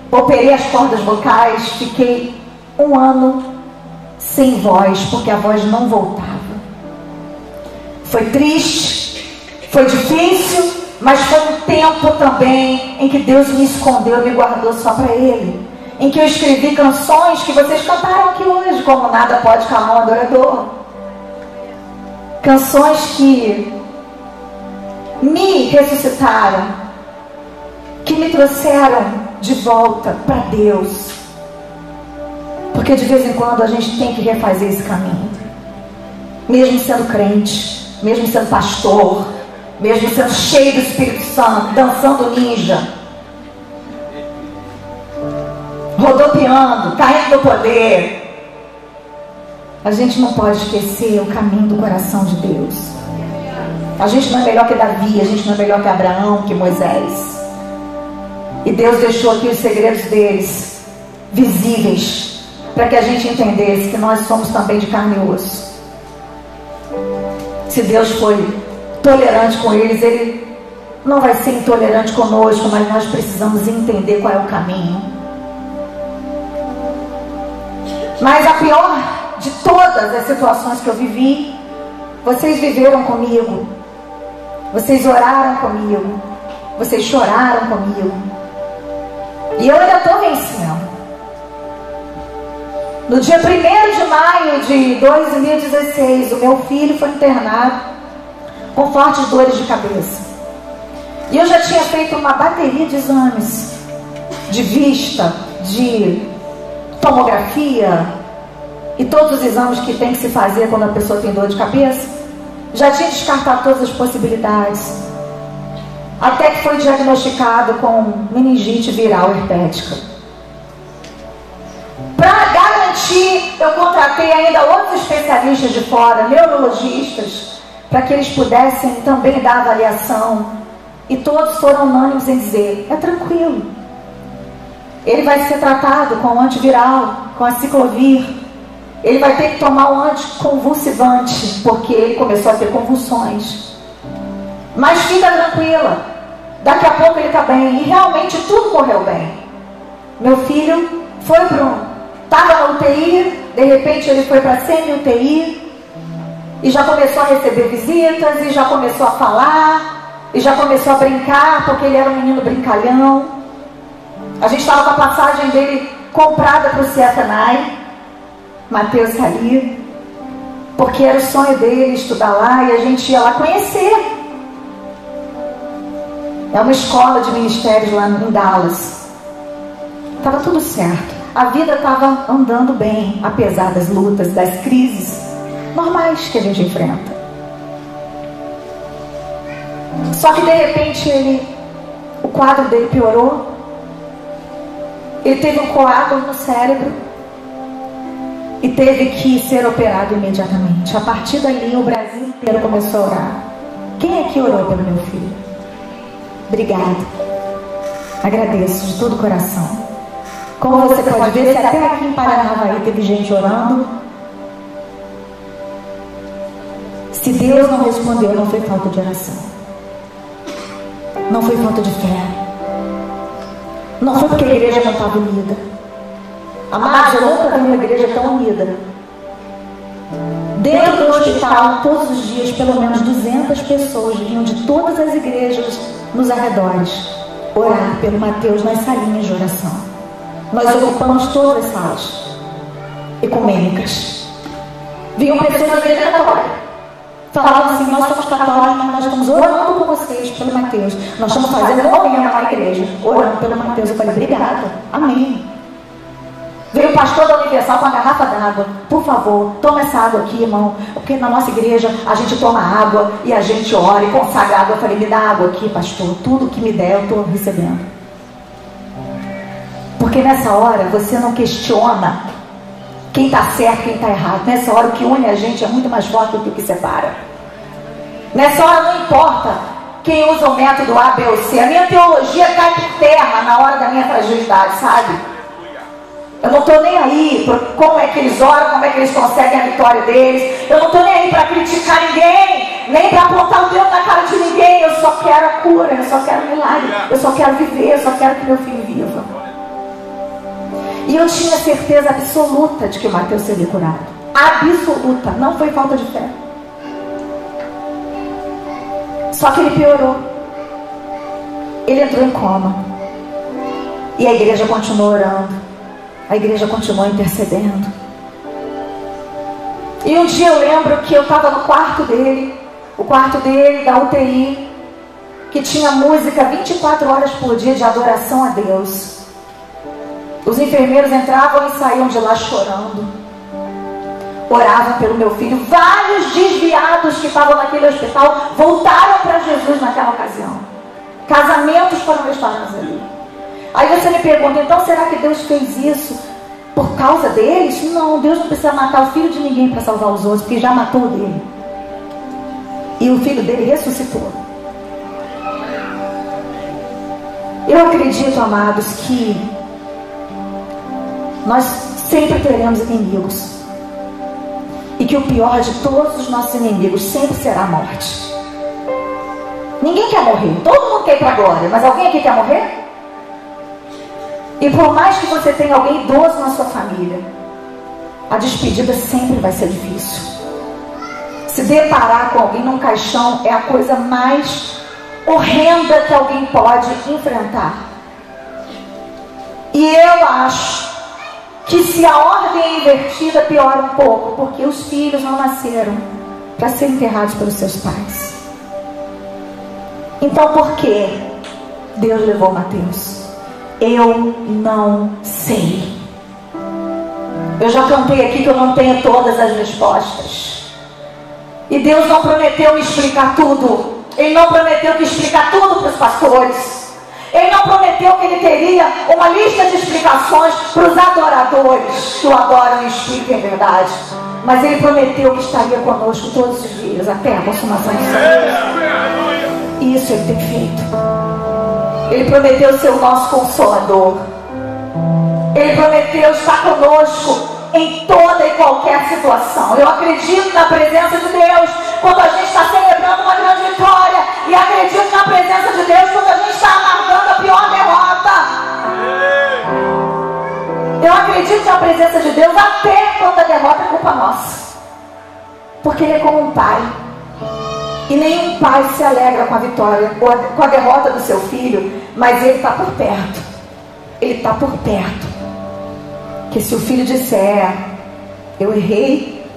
S1: Operei as cordas vocais, fiquei 1 ano sem voz, porque a voz não voltava. Foi triste, foi difícil, mas foi um tempo também em que Deus me escondeu e me guardou só para Ele. Em que eu escrevi canções que vocês cantaram aqui hoje, como Nada Pode Calar um Adorador. Canções que me ressuscitaram, que me trouxeram de volta para Deus. Porque de vez em quando a gente tem que refazer esse caminho. Mesmo sendo crente, mesmo sendo pastor, mesmo sendo cheio do Espírito Santo, dançando ninja, rodopiando, caindo no poder, a gente não pode esquecer o caminho do coração de Deus. A gente não é melhor que Davi, a gente não é melhor que Abraão, que Moisés. E Deus deixou aqui os segredos deles visíveis, para que a gente entendesse que nós somos também de carne e osso. Se Deus foi tolerante com eles, Ele não vai ser intolerante conosco, mas nós precisamos entender qual é o caminho. Mas a pior de todas as situações que eu vivi, vocês viveram comigo, vocês oraram comigo, vocês choraram comigo, e eu ainda estou vencendo. No dia 1º de maio de 2016, o meu filho foi internado com fortes dores de cabeça. E eu já tinha feito uma bateria de exames, de vista, de tomografia, e todos os exames que tem que se fazer quando a pessoa tem dor de cabeça. Já tinha descartado todas as possibilidades, até que foi diagnosticado com meningite viral herpética. Para garantir, eu contratei ainda outros especialistas de fora, neurologistas, para que eles pudessem também dar avaliação. E todos foram unânimes em dizer: é tranquilo, ele vai ser tratado com antiviral, com aciclovir, Ele vai ter que tomar um anticonvulsivante, porque ele começou a ter convulsões. Mas fica tranquila, daqui a pouco ele está bem. E realmente tudo correu bem. Meu filho estava na UTI, de repente ele foi para semi-UTI, e já começou a receber visitas, e já começou a falar, e já começou a brincar, porque ele era um menino brincalhão. A gente estava com a passagem dele comprada para o Ciatanai, Mateus está ali, porque era o sonho dele estudar lá, e a gente ia lá conhecer. É uma escola de ministérios lá em Dallas. Estava tudo certo. A vida estava andando bem, apesar das lutas, das crises normais que a gente enfrenta. Só que de repente o quadro dele piorou. Ele teve um coágulo no cérebro e teve que ser operado imediatamente. A partir dali o Brasil inteiro começou a orar. Quem é que orou pelo meu filho? Obrigada. Agradeço de todo o coração. Como você pode ver, se até aqui em Paranavaí teve gente orando, se Deus não respondeu, não foi falta de oração, não foi falta de fé, não foi porque a igreja não estava unida. Amados, eu nunca vi uma igreja tão unida. Dentro do hospital, todos os dias, pelo menos 200 pessoas vinham de todas as igrejas nos arredores orar pelo Mateus nas salinhas de oração. Nós ocupamos todas as salas ecumênicas. Vinham pessoas da igreja católica, falavam assim: nós somos católicos, mas nós estamos orando por vocês, pelo Mateus. Nós estamos fazendo novena na igreja, orando pelo Mateus. Eu falei: obrigada, amém. Veio o pastor da Universal com a garrafa d'água. Por favor, toma essa água aqui, irmão, porque na nossa igreja a gente toma água e a gente ora e consagra água. Eu falei: me dá água aqui, pastor, tudo que me der eu estou recebendo. Porque nessa hora você não questiona quem está certo, quem está errado. Nessa hora o que une a gente é muito mais forte do que o que separa. Nessa hora não importa quem usa o método A, B ou C. A minha teologia cai por terra na hora da minha fragilidade, sabe? Eu não estou nem aí para como é que eles oram, como é que eles conseguem a vitória deles. Eu não estou nem aí para criticar ninguém, nem para apontar o dedo na cara de ninguém. Eu só quero a cura, eu só quero milagre, eu só quero viver, eu só quero que meu filho viva. E eu tinha certeza absoluta de que o Mateus seria curado. Absoluta, não foi falta de fé. Só que ele piorou. Ele entrou em coma. E a igreja continuou orando. A igreja continuou intercedendo. E um dia eu lembro que eu estava no quarto dele, o quarto dele da UTI, que tinha música 24 horas por dia de adoração a Deus. Os enfermeiros entravam e saíam de lá chorando. Oravam pelo meu filho. Vários desviados que estavam naquele hospital voltaram para Jesus naquela ocasião. Casamentos foram restaurados ali. Aí você me pergunta: então será que Deus fez isso por causa deles? Não, Deus não precisa matar o filho de ninguém para salvar os outros, porque já matou o dele. E o filho dele ressuscitou. Eu acredito, amados, que nós sempre teremos inimigos, e que o pior de todos os nossos inimigos sempre será a morte. Ninguém quer morrer, todo mundo quer ir para a glória, mas alguém aqui quer morrer? E por mais que você tenha alguém idoso na sua família, a despedida sempre vai ser difícil. Se deparar com alguém num caixão é a coisa mais horrenda que alguém pode enfrentar. E eu acho que se a ordem é invertida, piora um pouco, porque os filhos não nasceram para serem enterrados pelos seus pais. Então por que Deus levou Mateus? Eu não sei. Eu já cantei aqui que eu não tenho todas as respostas. E Deus não prometeu me explicar tudo. Ele não prometeu que explicar tudo para os pastores. Ele não prometeu que ele teria uma lista de explicações para os adoradores que o adoram e explicam em verdade. Mas ele prometeu que estaria conosco todos os dias, até a consumação do século. E isso ele tem feito. Ele prometeu ser o nosso consolador. Ele prometeu estar conosco em toda e qualquer situação. Eu acredito na presença de Deus quando a gente está celebrando uma grande vitória, e acredito na presença de Deus quando a gente está amargando a pior derrota. Eu acredito na presença de Deus até quando a derrota é culpa nossa, porque Ele é como um pai, e nenhum pai se alegra com a vitória ou com a derrota do seu filho, mas Ele está por perto. Ele está por perto. Que se o filho disser: eu errei,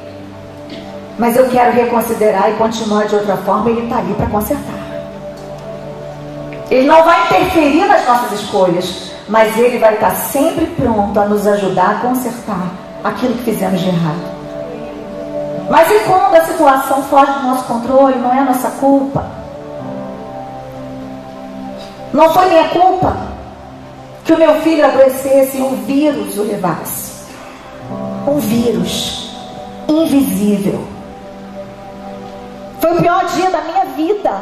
S1: mas eu quero reconsiderar e continuar de outra forma, Ele está ali para consertar. Ele não vai interferir nas nossas escolhas, mas Ele vai estar sempre pronto a nos ajudar a consertar aquilo que fizemos de errado. Mas e quando a situação foge do nosso controle? Não é a nossa culpa. Não foi minha culpa que o meu filho adoecesse e um vírus o levasse. Um vírus invisível. Foi o pior dia da minha vida.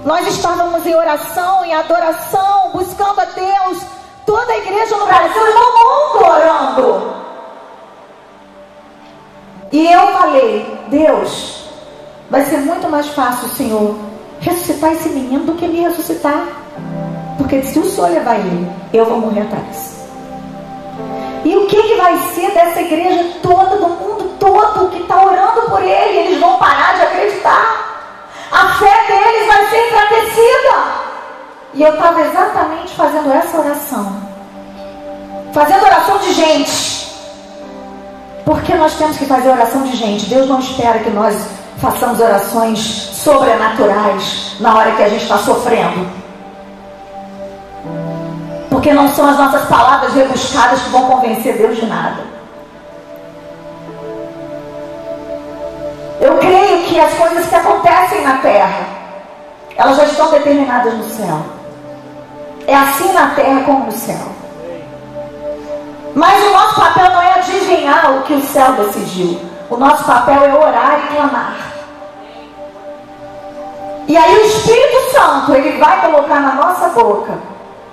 S1: Nós estávamos em oração, em adoração, buscando a Deus. Toda a igreja no Brasil e no mundo orando. E eu falei: Deus, vai ser muito mais fácil, Senhor, ressuscitar esse menino do que me ressuscitar. Porque se o Senhor levar ele, eu vou morrer atrás. E o que vai ser dessa igreja toda, do mundo todo, que está orando por ele? Eles vão parar de acreditar. A fé deles vai ser enfraquecida. E eu estava exatamente fazendo essa oração. Fazendo oração de gente. Porque nós temos que fazer oração de gente. Deus não espera que nós façamos orações sobrenaturais na hora que a gente está sofrendo. Porque não são as nossas palavras rebuscadas que vão convencer Deus de nada. Eu creio que as coisas que acontecem na terra, elas já estão determinadas no céu. É assim na terra como no céu. Mas o nosso papel não é adivinhar o que o céu decidiu. O nosso papel é orar e clamar. E aí o Espírito Santo, Ele vai colocar na nossa boca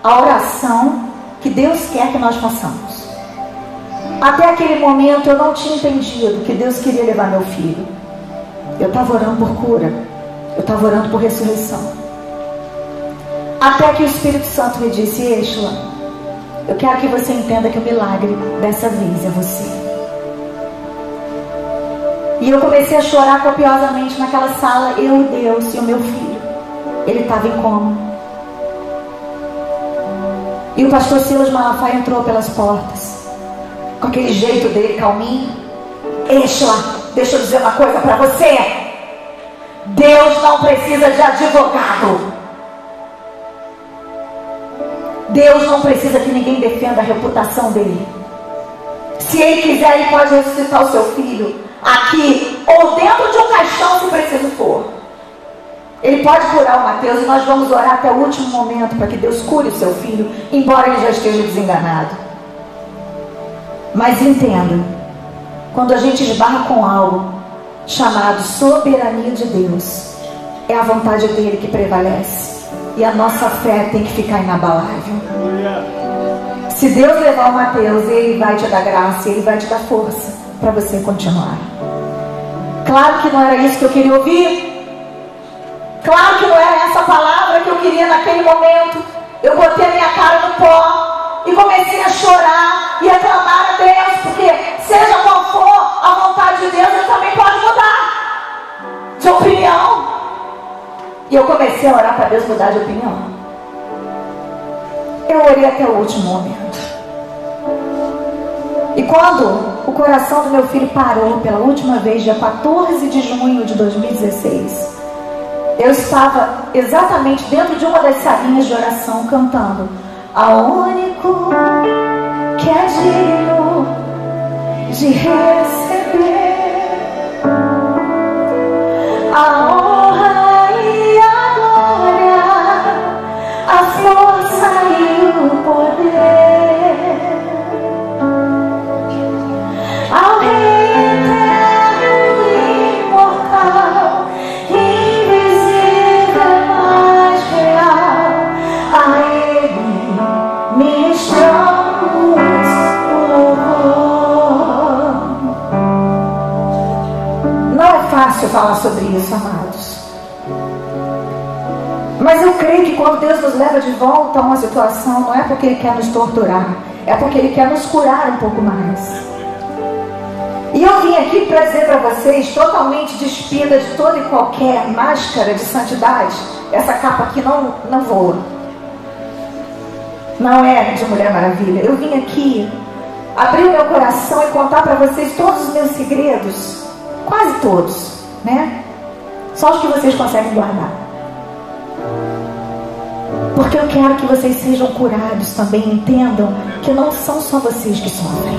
S1: a oração que Deus quer que nós façamos. Até aquele momento eu não tinha entendido que Deus queria levar meu filho. Eu estava orando por cura. Eu estava orando por ressurreição. Até que o Espírito Santo me disse: Êxola, eu quero que você entenda que o milagre dessa vez é você. E eu comecei a chorar copiosamente naquela sala, eu e Deus e o meu filho. Ele estava em coma. E o pastor Silas Malafaia entrou pelas portas, com aquele jeito dele, calminho. Êxola, deixa eu dizer uma coisa para você. Deus não precisa de advogado. Deus não precisa que ninguém defenda a reputação dele. Se Ele quiser, Ele pode ressuscitar o seu filho aqui ou dentro de um caixão, se preciso for. Ele pode curar o Mateus, e nós vamos orar até o último momento para que Deus cure o seu filho, embora ele já esteja desenganado. Mas entenda, quando a gente esbarra com algo chamado soberania de Deus, é a vontade dele que prevalece. E a nossa fé tem que ficar inabalável. Se Deus levar o Mateus, Ele vai te dar graça, Ele vai te dar força para você continuar. Claro que não era isso que eu queria ouvir. Claro que não era essa palavra que eu queria naquele momento. Eu botei a minha cara no pó e comecei a chorar e a clamar a Deus, porque seja qual for a vontade de Deus, Ele também pode mudar de opinião. E eu comecei a orar para Deus mudar de opinião. Eu orei até o último momento. E quando o coração do meu filho parou pela última vez, dia 14 de junho de 2016, eu estava exatamente dentro de uma das salinhas de oração cantando: ao único que é digno de receber a honra e a glória, a força e o poder, ao Rei eterno e imortal, invisível, mas real, a Ele ministramos falar sobre isso, amados. Mas eu creio que quando Deus nos leva de volta a uma situação, não é porque Ele quer nos torturar, é porque Ele quer nos curar um pouco mais. E eu vim aqui para dizer para vocês, totalmente despida de toda e qualquer máscara de santidade, essa capa aqui não voa. Não é de Mulher Maravilha. Eu vim aqui abrir o meu coração e contar para vocês todos os meus segredos, quase todos, né? Só os que vocês conseguem guardar. Porque eu quero que vocês sejam curados também, entendam que não são só vocês que sofrem.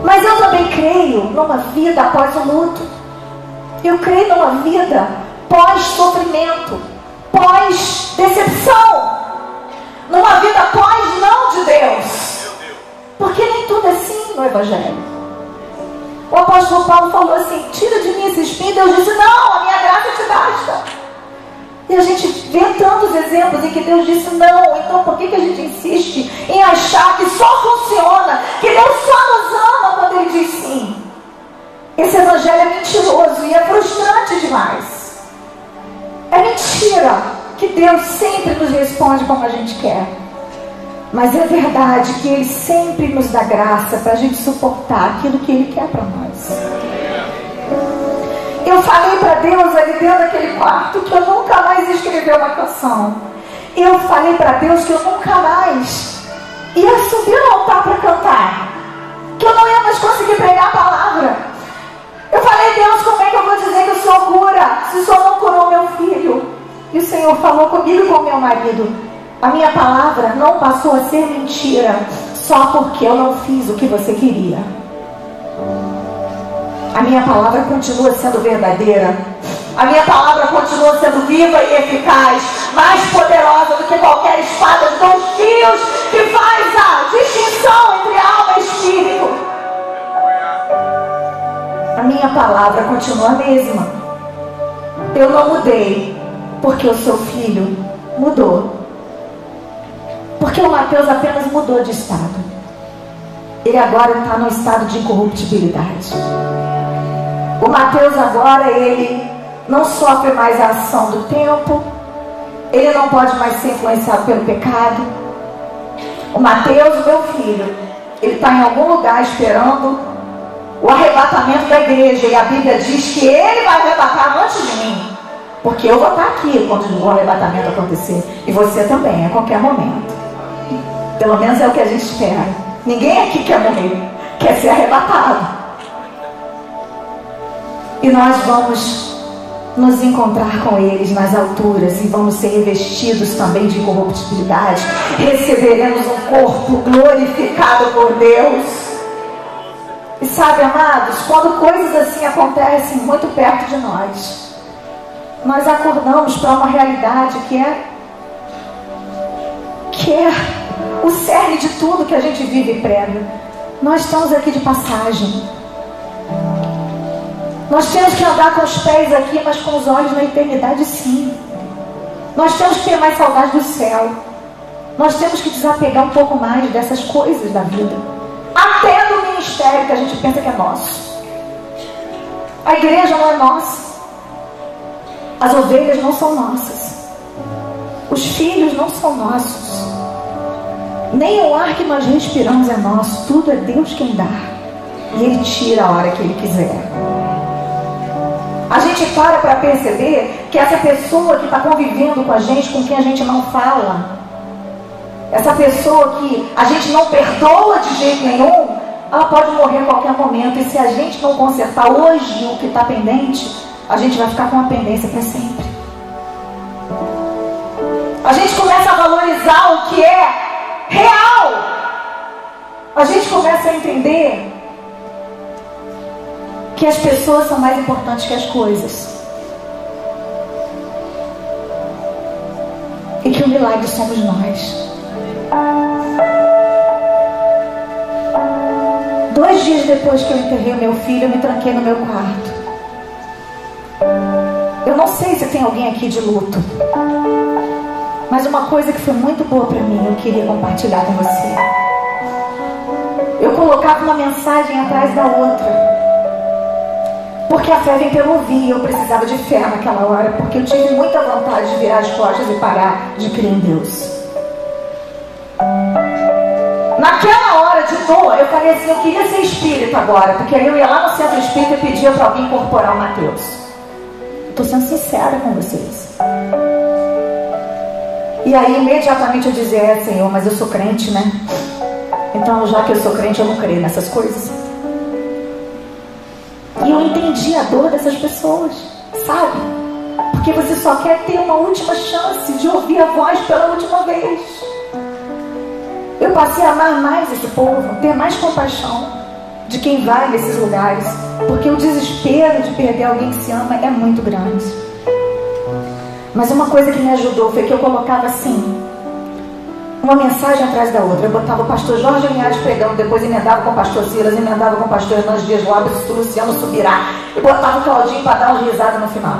S1: Mas eu também creio numa vida após o luto. Eu creio numa vida pós-sofrimento, pós-decepção, numa vida pós-não de Deus. Porque nem tudo é assim no Evangelho. O apóstolo Paulo falou assim: tira de mim esse espinho. Deus disse: não, a minha graça te basta. E a gente vê tantos exemplos em que Deus disse não. Então por que a gente insiste em achar que só funciona, que Deus só nos ama quando Ele diz sim? Esse evangelho é mentiroso e é frustrante demais. É mentira que Deus sempre nos responde como a gente quer. Mas é verdade que Ele sempre nos dá graça para a gente suportar aquilo que Ele quer para nós. Eu falei para Deus ali dentro daquele quarto que eu nunca mais ia escrever uma canção. Eu falei para Deus que eu nunca mais ia subir no altar para cantar, que eu não ia mais conseguir pregar a palavra. Eu falei: Deus, como é que eu vou dizer que o Senhor cura se o Senhor não curou meu filho? E o Senhor falou comigo e com meu marido: a minha palavra não passou a ser mentira só porque eu não fiz o que você queria. A minha palavra continua sendo verdadeira. A minha palavra continua sendo viva e eficaz, mais poderosa do que qualquer espada de 2 fios, que faz a distinção entre alma e espírito. A minha palavra continua a mesma. Eu não mudei porque o seu filho mudou. Porque o Mateus apenas mudou de estado. Ele agora está no estado de incorruptibilidade. O Mateus agora, ele não sofre mais a ação do tempo. Ele não pode mais ser influenciado pelo pecado. O Mateus, o meu filho, ele está em algum lugar esperando o arrebatamento da igreja. E a Bíblia diz que ele vai arrebatar antes de mim. Porque eu vou estar aqui quando o arrebatamento acontecer. E você também, a qualquer momento. Pelo menos é o que a gente espera. Ninguém aqui quer morrer, quer ser arrebatado. E nós vamos nos encontrar com eles nas alturas e vamos ser revestidos também de incorruptibilidade. Receberemos um corpo glorificado por Deus. E sabe, amados, quando coisas assim acontecem muito perto de nós acordamos para uma realidade que é o cerne de tudo que a gente vive e prega. Nós estamos aqui de passagem. Nós temos que andar com os pés aqui, mas com os olhos na eternidade, sim. Nós temos que ter mais saudade do céu. Nós temos que desapegar um pouco mais dessas coisas da vida, até do ministério que a gente pensa que é nosso. A igreja não é nossa. As ovelhas não são nossas. Os filhos não são nossos. Nem o ar que nós respiramos é nosso. Tudo é Deus quem dá. E Ele tira a hora que Ele quiser. A gente para perceber que essa pessoa que está convivendo com a gente, com quem a gente não fala, essa pessoa que a gente não perdoa de jeito nenhum, ela pode morrer a qualquer momento. E se a gente não consertar hoje o que está pendente, a gente vai ficar com uma pendência para sempre. A gente começa a valorizar o que é real. A gente começa a entender que as pessoas são mais importantes que as coisas. E que o milagre somos nós. 2 dias depois que eu enterrei o meu filho, eu me tranquei no meu quarto. Eu não sei se tem alguém aqui de luto, mas uma coisa que foi muito boa para mim, eu queria compartilhar com você. Eu colocava uma mensagem atrás da outra. Porque a fé vem pelo ouvir. Eu precisava de fé naquela hora, porque eu tive muita vontade de virar as costas e parar de crer em Deus. Naquela hora de dor, eu falei assim, eu queria ser espírita agora, porque aí eu ia lá no centro espírita e pedia para alguém incorporar o Mateus. Estou sendo sincera com vocês. E aí imediatamente eu dizia, Senhor, mas eu sou crente, né? Então já que eu sou crente, eu não creio nessas coisas. E eu entendi a dor dessas pessoas, sabe? Porque você só quer ter uma última chance de ouvir a voz pela última vez. Eu passei a amar mais esse povo, ter mais compaixão de quem vai nesses lugares, porque o desespero de perder alguém que se ama é muito grande. Mas uma coisa que me ajudou foi que eu colocava assim, uma mensagem atrás da outra. Eu botava o pastor Jorge Linhares pregando, depois emendava com o pastor Silas, emendava com o pastor Hernandes Dias Lopes, o Luciano Subirá, e botava o Claudinho para dar uma risada no final.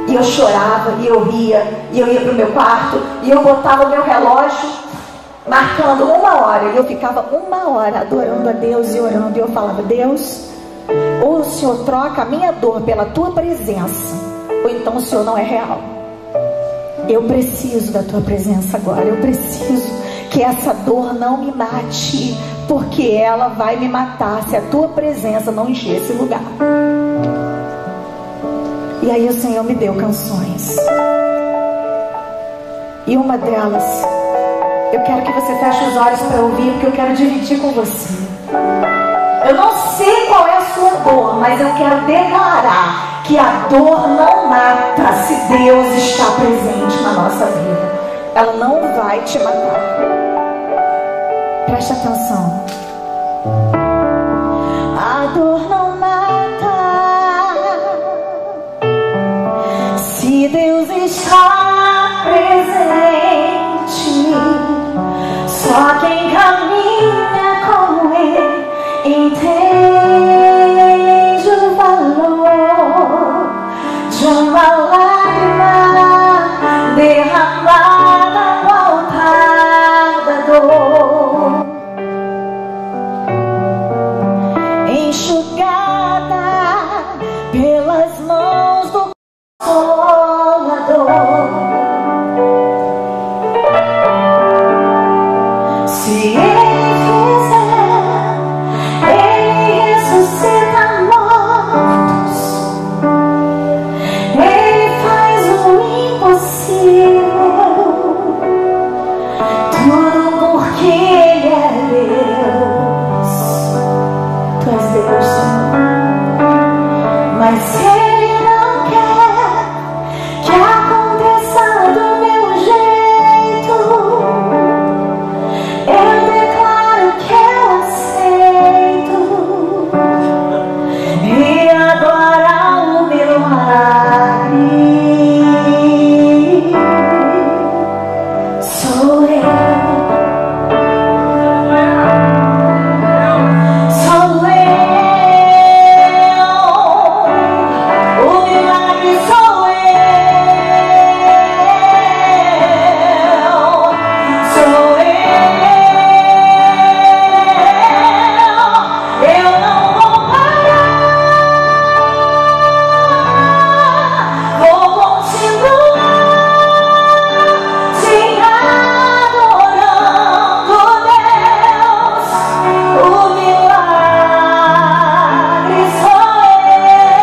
S1: E eu chorava, e eu ria, e eu ia para o meu quarto, e eu botava o meu relógio marcando 1 hora, e eu ficava 1 hora adorando a Deus e orando, e eu falava, Deus, ou o Senhor troca a minha dor pela tua presença, ou então o Senhor não é real. Eu preciso da tua presença agora, eu preciso que essa dor não me mate, porque ela vai me matar se a tua presença não encher esse lugar. E aí o Senhor me deu canções. E uma delas, eu quero que você feche os olhos para ouvir, porque eu quero dividir com você. Eu não sei qual é a sua dor, mas eu quero declarar que a dor não mata se Deus está presente na nossa vida. Ela não vai te matar. Preste atenção. A dor não mata se Deus está presente. Só quem caminha com Ele entende o valor de uma lágrima derramada no altar da dor, enxugada pelas mãos do Consolador. Se Ele fizer, Ele ressuscita mortos, Ele faz o impossível, tudo porque Ele é Deus. Tu és Deus, Senhor. Mas se Ele não quer que aconteça do meu jeito, eu declaro que eu aceito e adorar o milagre. Sou eu. Sou eu. O milagre sou eu. Sou eu não vou parar, vou continuar te adorando, Deus. O milagre sou eu não vou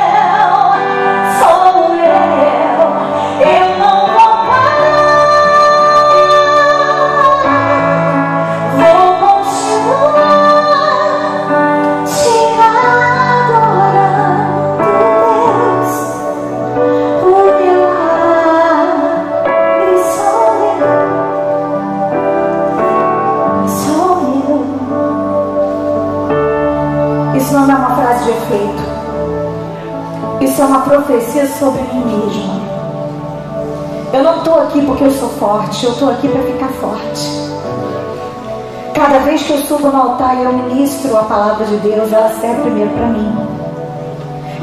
S1: parar, vou continuar te adorando, Deus. O milagre sou eu. Isso não é uma frase de efeito. Isso é uma profecia sobre mim mesma. Eu não estou aqui porque eu sou forte, eu estou aqui para ficar forte. Cada vez que eu subo no altar e eu ministro a palavra de Deus, ela serve primeiro para mim.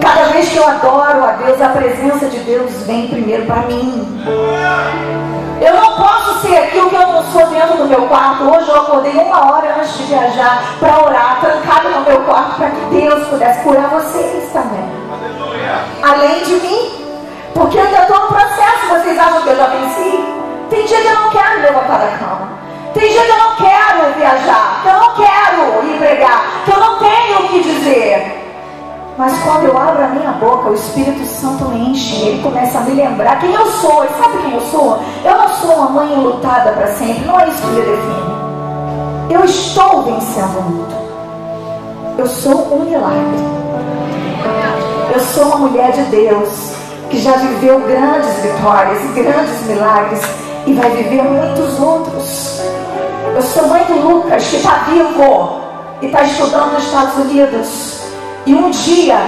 S1: Cada vez que eu adoro a Deus, a presença de Deus vem primeiro para mim. Eu não posso ser aquilo que eu não sou dentro do meu quarto. Hoje eu acordei 1 hora antes de viajar para orar, trancada no meu quarto, para que Deus pudesse curar vocês também. Além de mim. Porque eu ainda estou no processo. Vocês acham que eu já venci? Tem dia que eu não quero levantar da cama. Tem dia que eu não quero viajar, que eu não quero ir pregar, que eu não tenho o que dizer. Mas quando eu abro a minha boca, o Espírito Santo me enche. Ele começa a me lembrar quem eu sou. E sabe quem eu sou? Eu não sou uma mãe lutada para sempre. Não é isso que me define. Eu estou vencendo o mundo. Eu sou um milagre. Eu sou uma mulher de Deus que já viveu grandes vitórias e grandes milagres e vai viver muitos outros. Eu sou mãe do Lucas, que está vivo e está estudando nos Estados Unidos. E um dia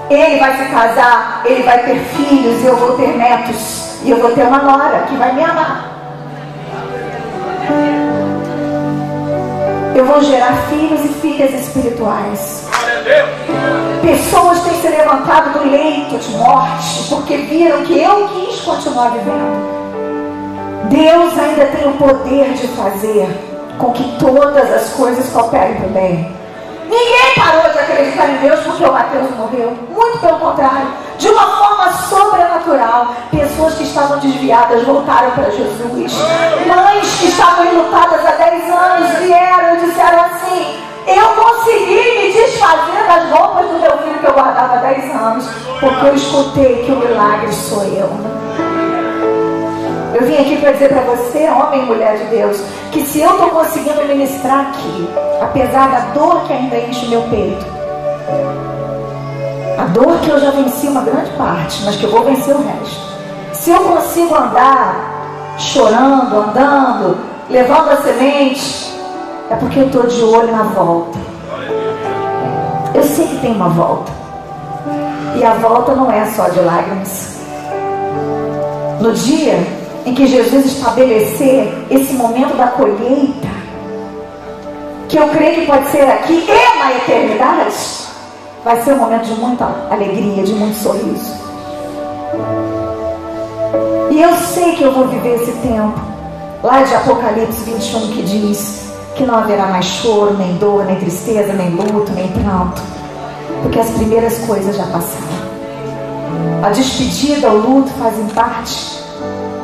S1: ele vai se casar, ele vai ter filhos e eu vou ter netos. E eu vou ter uma nora que vai me amar. Eu vou gerar filhos e filhas espirituais. Pessoas têm se levantado do leito de morte porque viram que eu quis continuar vivendo. Deus ainda tem o poder de fazer com que todas as coisas cooperem para o bem. Ninguém parou de acreditar em Deus porque o Mateus morreu. Muito pelo contrário. De uma forma sobrenatural, pessoas que estavam desviadas voltaram para Jesus. Mães que estavam enlutadas há 10 anos vieram e disseram assim: eu consegui me desfazer das roupas do meu filho que eu guardava há 10 anos, porque eu escutei que o milagre sou eu. Eu vim aqui para dizer para você, homem e mulher de Deus, que se eu estou conseguindo ministrar aqui, apesar da dor que ainda enche o meu peito, a dor que eu já venci uma grande parte, mas que eu vou vencer o resto. Se eu consigo andar chorando, andando, levando a semente, é porque eu estou de olho na volta. Eu sei que tem uma volta. E a volta não é só de lágrimas. No dia em que Jesus estabelecer esse momento da colheita, que eu creio que pode ser aqui e na eternidade, vai ser um momento de muita alegria, de muito sorriso. E eu sei que eu vou viver esse tempo, lá de Apocalipse 21, que diz que não haverá mais choro, nem dor, nem tristeza, nem luto, nem pranto, porque as primeiras coisas já passaram. A despedida, o luto fazem parte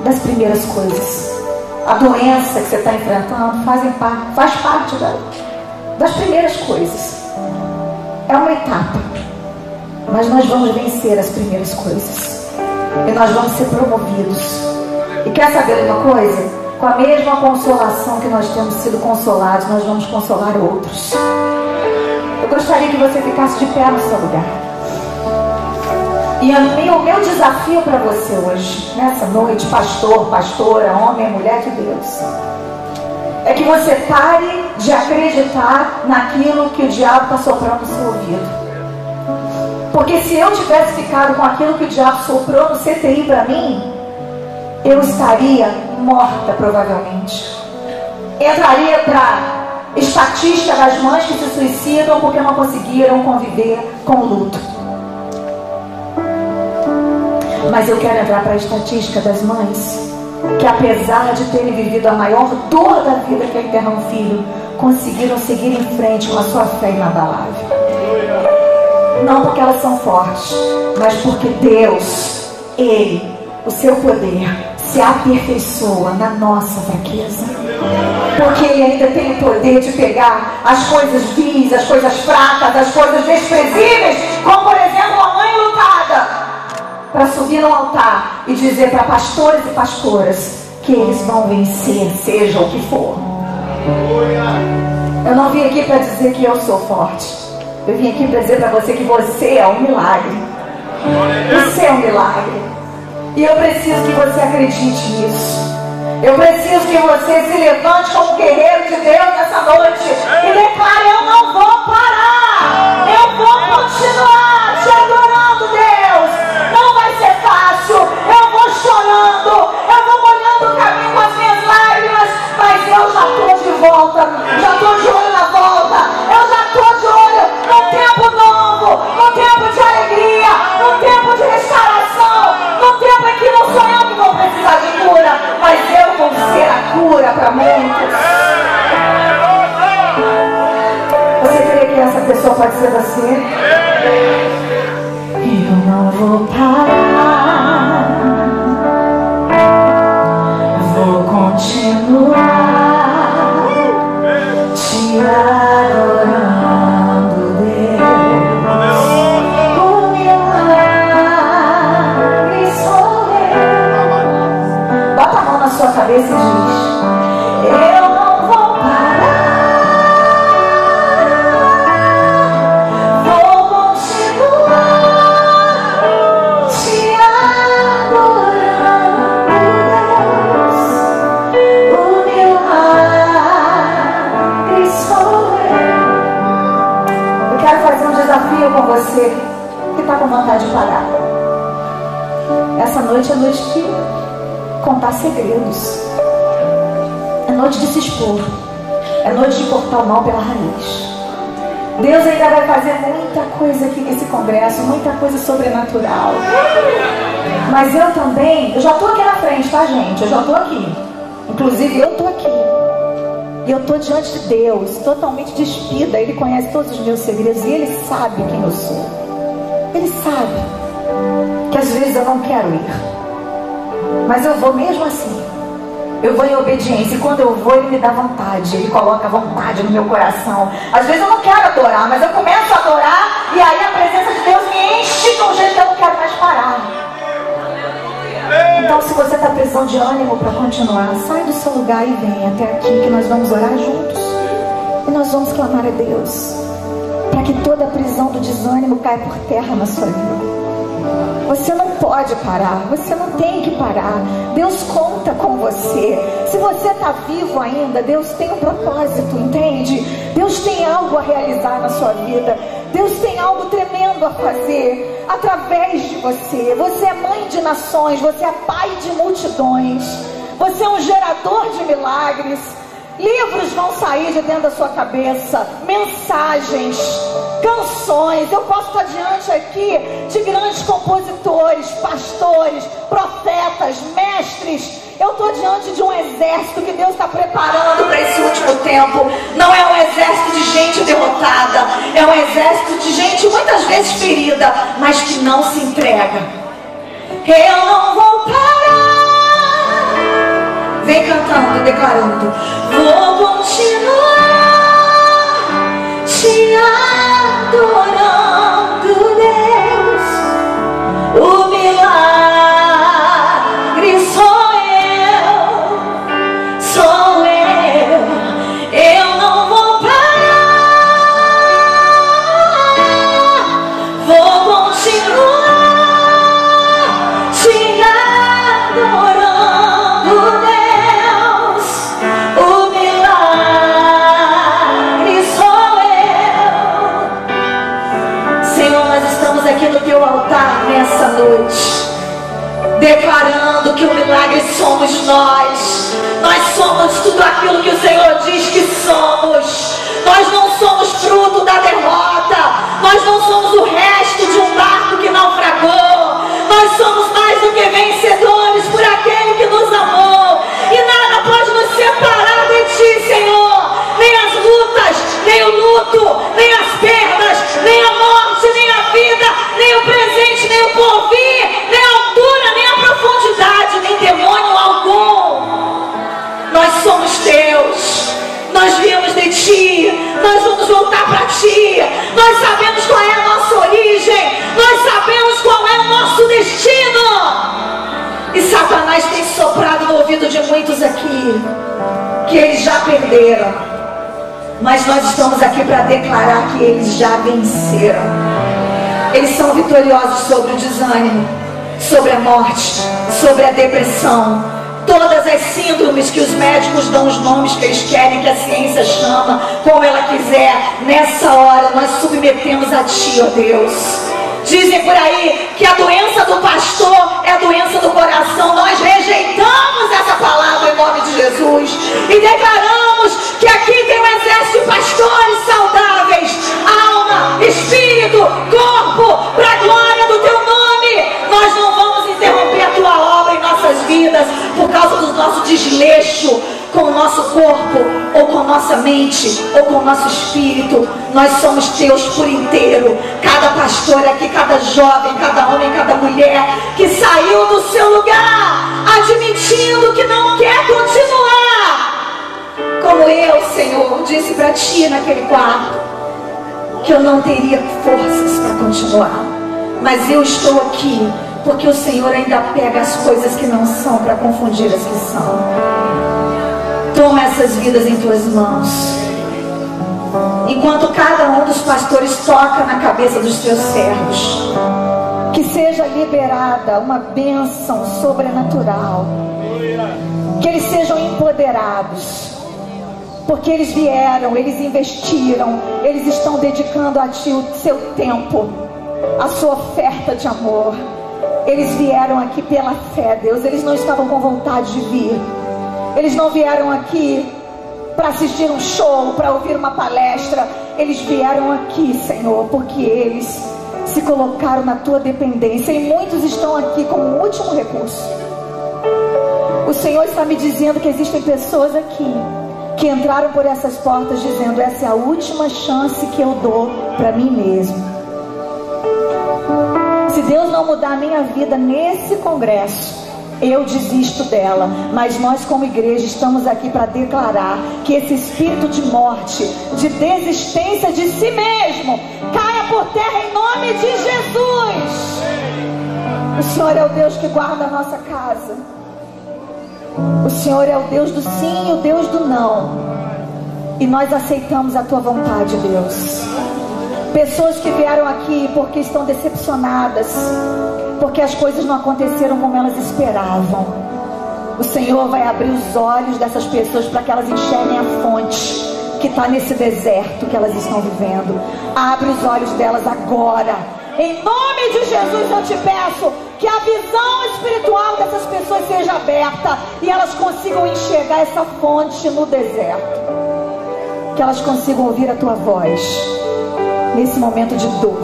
S1: das primeiras coisas. A doença que você está enfrentando faz parte das primeiras coisas. É uma etapa, mas nós vamos vencer as primeiras coisas e nós vamos ser promovidos. E quer saber de uma coisa? Com a mesma consolação que nós temos sido consolados, nós vamos consolar outros. Eu gostaria que você ficasse de pé no seu lugar. E o meu desafio para você hoje, nessa noite, pastor, pastora, homem, mulher de Deus, é que você pare de acreditar naquilo que o diabo está soprando no seu ouvido. Porque se eu tivesse ficado com aquilo que o diabo soprou no CTI para mim, eu estaria morta provavelmente. Entraria para estatística das mães que se suicidam porque não conseguiram conviver com o luto. Mas eu quero entrar para a estatística das mães que, apesar de terem vivido a maior dor da vida, que é enterrar um filho, conseguiram seguir em frente com a sua fé inabalável. Não porque elas são fortes, mas porque Deus, Ele, o seu poder, se aperfeiçoa na nossa fraqueza. Porque Ele ainda tem o poder de pegar as coisas vis, as coisas fracas, as coisas desprezíveis, como por exemplo a mãe lutada, para subir no altar e dizer para pastores e pastoras que eles vão vencer, seja o que for. Eu não vim aqui para dizer que eu sou forte. Eu vim aqui para dizer para você que você é um milagre. Você é um milagre. E eu preciso que você acredite nisso. Eu preciso que você se levante como guerreiro de Deus nessa noite e declare: eu não vou parar. Eu vou continuar te adorando, Deus. Não vai ser fácil. Eu vou chorando. Eu vou molhando o caminho com as minhas lágrimas. Mas eu já estou de volta. Já estou de olho na volta. Eu já estou de olho num tempo novo. Num tempo de alegria. Num tempo de restauração. Num tempo em que não sou eu que vou precisar de cura, mas eu vou ser a cura para muitos. pode ser você. Eu não vou parar, vou continuar te adorando, Deus. O milagre sou eu. Bota a mão na sua cabeça e diz: eu não vou parar, vou continuar te adorando, Deus. O milagre sou eu. Eu quero fazer um desafio com você que está com vontade de parar. Essa noite é noite de contar segredos. É noite de se expor. É noite de cortar o mal pela raiz. Deus ainda vai fazer muita coisa aqui nesse congresso, muita coisa sobrenatural. Mas eu também, eu já estou aqui na frente, tá, gente? Eu já estou aqui. Inclusive, eu estou aqui. E eu estou diante de Deus, totalmente despida. Ele conhece todos os meus segredos e Ele sabe quem eu sou. Ele sabe que às vezes eu não quero ir, mas eu vou mesmo assim. Eu vou em obediência, e quando eu vou, Ele me dá vontade. Ele coloca vontade no meu coração. Às vezes eu não quero adorar, mas eu começo a adorar, e aí a presença de Deus me enche de um jeito que eu não quero mais parar. Então, se você está precisando de ânimo para continuar, sai do seu lugar e vem até aqui, que nós vamos orar juntos. E nós vamos clamar a Deus para que toda a prisão do desânimo caia por terra na sua vida. Você não pode parar, você não tem que parar. Deus conta com você. Se você está vivo ainda, Deus tem um propósito, entende? Deus tem algo a realizar na sua vida. Deus tem algo tremendo a fazer através de você. Você é mãe de nações, você é pai de multidões, você é um gerador de milagres. Livros vão sair de dentro da sua cabeça, mensagens, canções. Eu posso estar diante aqui de grandes compositores, pastores, profetas, mestres. Eu estou diante de um exército que Deus está preparando para esse último tempo. Não é um exército de gente derrotada, é um exército de gente muitas vezes ferida, mas que não se entrega. Eu não vou parar. Vem cantando, declarando: vou continuar te adorando, Deus. O milagre sou eu, eu não vou parar, vou continuar te adorando, Deus. O milagre sou eu. Senhor, nós estamos aqui no teu altar nessa noite, declarando que o milagre somos nós. Nós somos tudo aquilo que o Senhor diz que somos. Nós não somos fruto da derrota. Nós não somos o resto de um barco que naufragou. Nós somos mais do que vencedores por aquele que nos amou. E nada pode nos separar de Ti, Senhor. Nem as lutas, nem o luto, nem as perdas, nem a morte, nem a vida, nem o presente, nem o porvir, nem a altura, nem a profundidade, nem demônio algum. Nós somos Teus. Nós viemos de Ti. Nós vamos voltar para Ti. Nós sabemos qual é a nossa origem. Nós sabemos qual é o nosso destino. E Satanás tem soprado no ouvido de muitos aqui que eles já perderam. Mas nós estamos aqui para declarar que eles já venceram. Eles são vitoriosos sobre o desânimo, sobre a morte, sobre a depressão. Todas as síndromes que os médicos dão os nomes que eles querem, que a ciência chama, como ela quiser. Nessa hora nós submetemos a Ti, ó Deus. Dizem por aí que a doença do pastor é a doença do coração. Nós rejeitamos essa palavra em nome de Jesus e declaramos que aqui tem um exército de pastores saudáveis, alma, espírito, corpo, para a glória do Teu nome. Nós não vamos interromper a Tua obra em nossas vidas por causa do nosso desleixo, com o nosso corpo, ou com nossa mente, ou com o nosso espírito. Nós somos teus por inteiro. Cada pastor aqui, cada jovem, cada homem, cada mulher que saiu do seu lugar, admitindo que não quer continuar, como eu, Senhor, disse para ti naquele quarto, que eu não teria forças para continuar, mas eu estou aqui porque o Senhor ainda pega as coisas que não são para confundir as que são. Toma essas vidas em tuas mãos, enquanto cada um dos pastores toca na cabeça dos teus servos, que seja liberada uma bênção sobrenatural, que eles sejam empoderados, porque eles vieram, eles investiram, eles estão dedicando a ti o seu tempo, a sua oferta de amor. Eles vieram aqui pela fé, Deus. Eles não estavam com vontade de vir. Eles não vieram aqui para assistir um show, para ouvir uma palestra. Eles vieram aqui, Senhor, porque eles se colocaram na tua dependência. E muitos estão aqui como último recurso. O Senhor está me dizendo que existem pessoas aqui que entraram por essas portas dizendo: essa é a última chance que eu dou para mim mesmo. Se Deus não mudar a minha vida nesse congresso, eu desisto dela. Mas nós como igreja estamos aqui para declarar que esse espírito de morte, de desistência de si mesmo, caia por terra em nome de Jesus. O Senhor é o Deus que guarda a nossa casa. O Senhor é o Deus do sim e o Deus do não. E nós aceitamos a tua vontade, Deus. Pessoas que vieram aqui porque estão decepcionadas, porque as coisas não aconteceram como elas esperavam. O Senhor vai abrir os olhos dessas pessoas para que elas enxerguem a fonte que está nesse deserto que elas estão vivendo. Abre os olhos delas agora. Em nome de Jesus eu te peço que a visão espiritual dessas pessoas seja aberta e elas consigam enxergar essa fonte no deserto. Que elas consigam ouvir a tua voz nesse momento de dor.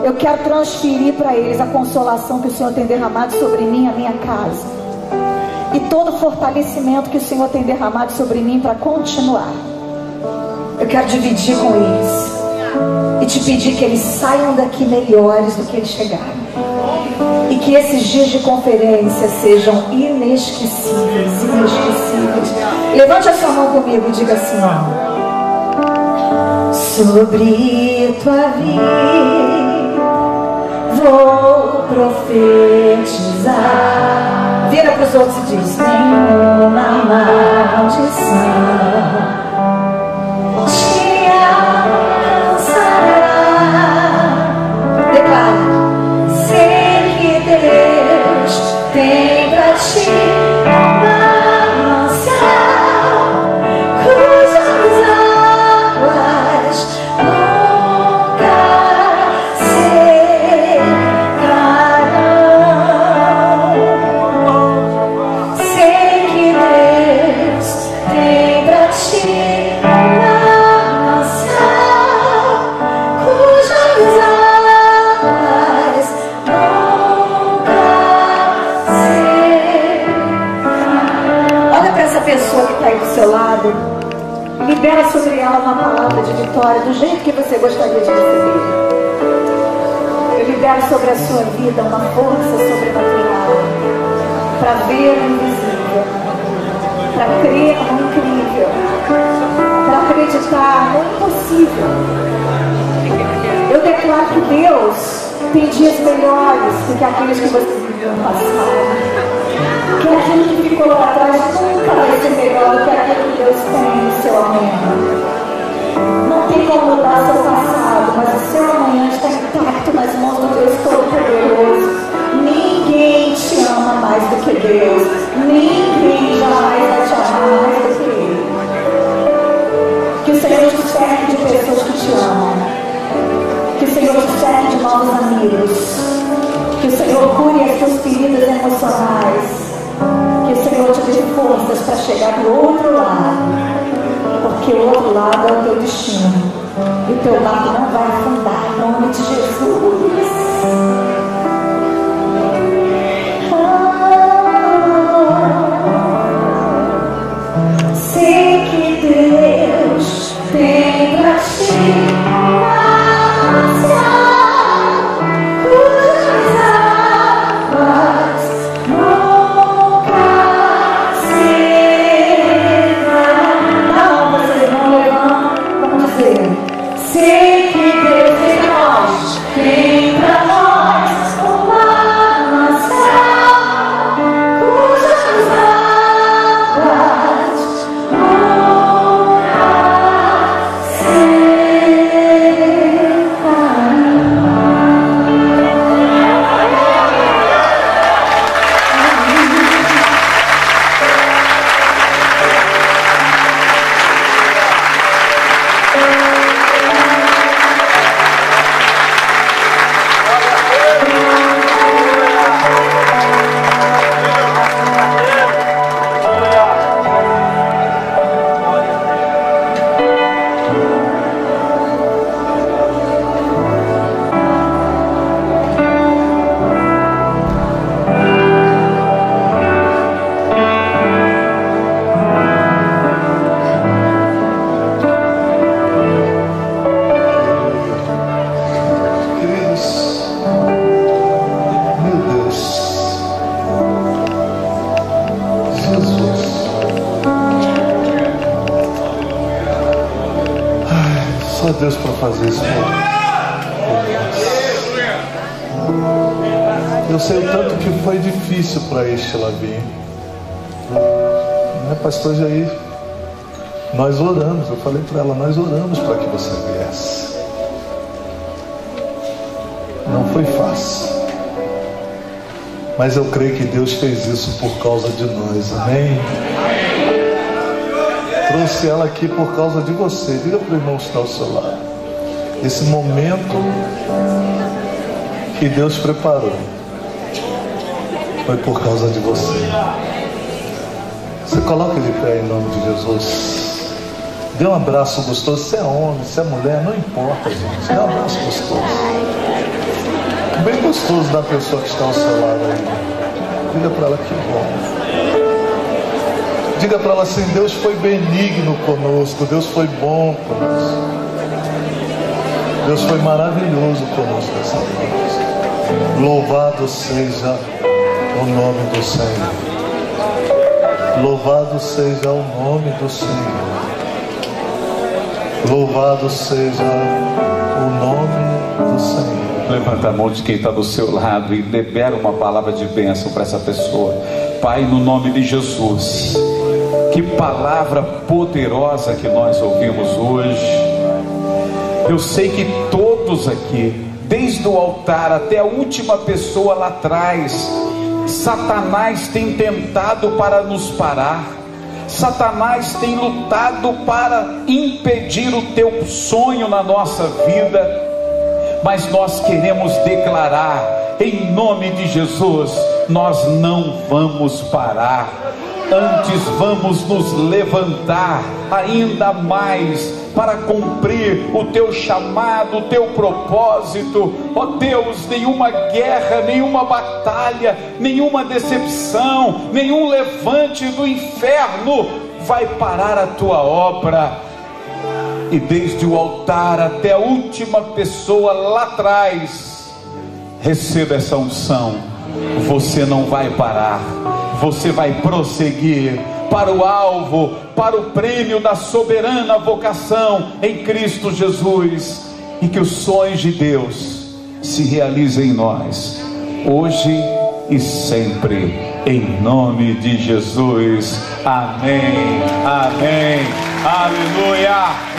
S1: Eu quero transferir para eles a consolação que o Senhor tem derramado sobre mim e a minha casa, e todo o fortalecimento que o Senhor tem derramado sobre mim para continuar. Eu quero dividir com eles e te pedir que eles saiam daqui melhores do que eles chegaram, e que esses dias de conferência sejam inesquecíveis, inesquecíveis. Levante a sua mão comigo e diga assim: ó, sobre tua vida vou profetizar. Vira para os outros e diz: nenhuma maldição te alcançará. Declara: sei que Deus tem para ti uma mansão cujas águas nunca secarão. Sei que Deus tem para ti uma mansão cujas águas nunca secarão. Olha para essa pessoa que está aí do seu lado. Libera sobre ela uma palavra de vitória do jeito que você gostaria de receber. Eu libero sobre a sua vida uma força sobrenatural para ver o invisível, para crer no incrível, para acreditar no impossível. Eu declaro que Deus tem dias melhores do que aqueles que você viveu no passado. Que aquilo que ficou lá atrás nunca vai ser melhor do que aquilo que Deus tem no seu amanhã. Não tem como mudar seu passado, mas o seu amanhã está intacto nas mãos do Deus Todo-Poderoso. Ninguém te ama mais do que Deus. Ninguém jamais vai te amar mais do que Ele. Que o Senhor te cerque de pessoas que te amam. Que o Senhor te cerque de novos amigos. Que o Senhor cure as suas feridas emocionais. Que o Senhor te dê forças para chegar do outro lado, porque o outro lado é o teu destino, e o teu lado não vai afundar, em nome de Jesus.
S2: Deus para fazer isso por nós. Eu sei o tanto que foi difícil para este vir. Né, pastor Jair? Nós oramos, eu falei para ela, nós oramos para que você viesse. Não foi fácil. Mas eu creio que Deus fez isso por causa de nós, amém? Trouxe ela aqui por causa de você. Diga para o irmão que está ao seu lado. Esse momento que Deus preparou foi por causa de você. Você coloca de pé em nome de Jesus. Dê um abraço gostoso. Se é homem, se é mulher, não importa, gente. Dê um abraço gostoso. Bem gostoso da pessoa que está ao seu lado aí. Diga para ela que bom. Diga para ela assim: Deus foi benigno conosco, Deus foi bom conosco, Deus foi maravilhoso conosco essa noite. Louvado seja o nome do Senhor. Louvado seja o nome do Senhor. Louvado seja o nome do Senhor.
S3: Levanta a mão de quem está do seu lado e libera uma palavra de bênção para essa pessoa. Pai, no nome de Jesus, que palavra poderosa que nós ouvimos hoje. Eu sei que todos aqui, desde o altar até a última pessoa lá atrás, Satanás tem tentado para nos parar. Satanás tem lutado para impedir o teu sonho na nossa vida. Mas nós queremos declarar, em nome de Jesus, nós não vamos parar. Antes vamos nos levantar ainda mais para cumprir o teu chamado, o teu propósito. Ó Deus, nenhuma guerra, nenhuma batalha, nenhuma decepção, nenhum levante do inferno vai parar a tua obra. E desde o altar até a última pessoa lá atrás, receba essa unção. Você não vai parar, você vai prosseguir para o alvo, para o prêmio da soberana vocação em Cristo Jesus. E que os sonhos de Deus se realizem em nós, hoje e sempre, em nome de Jesus. Amém, amém, aleluia.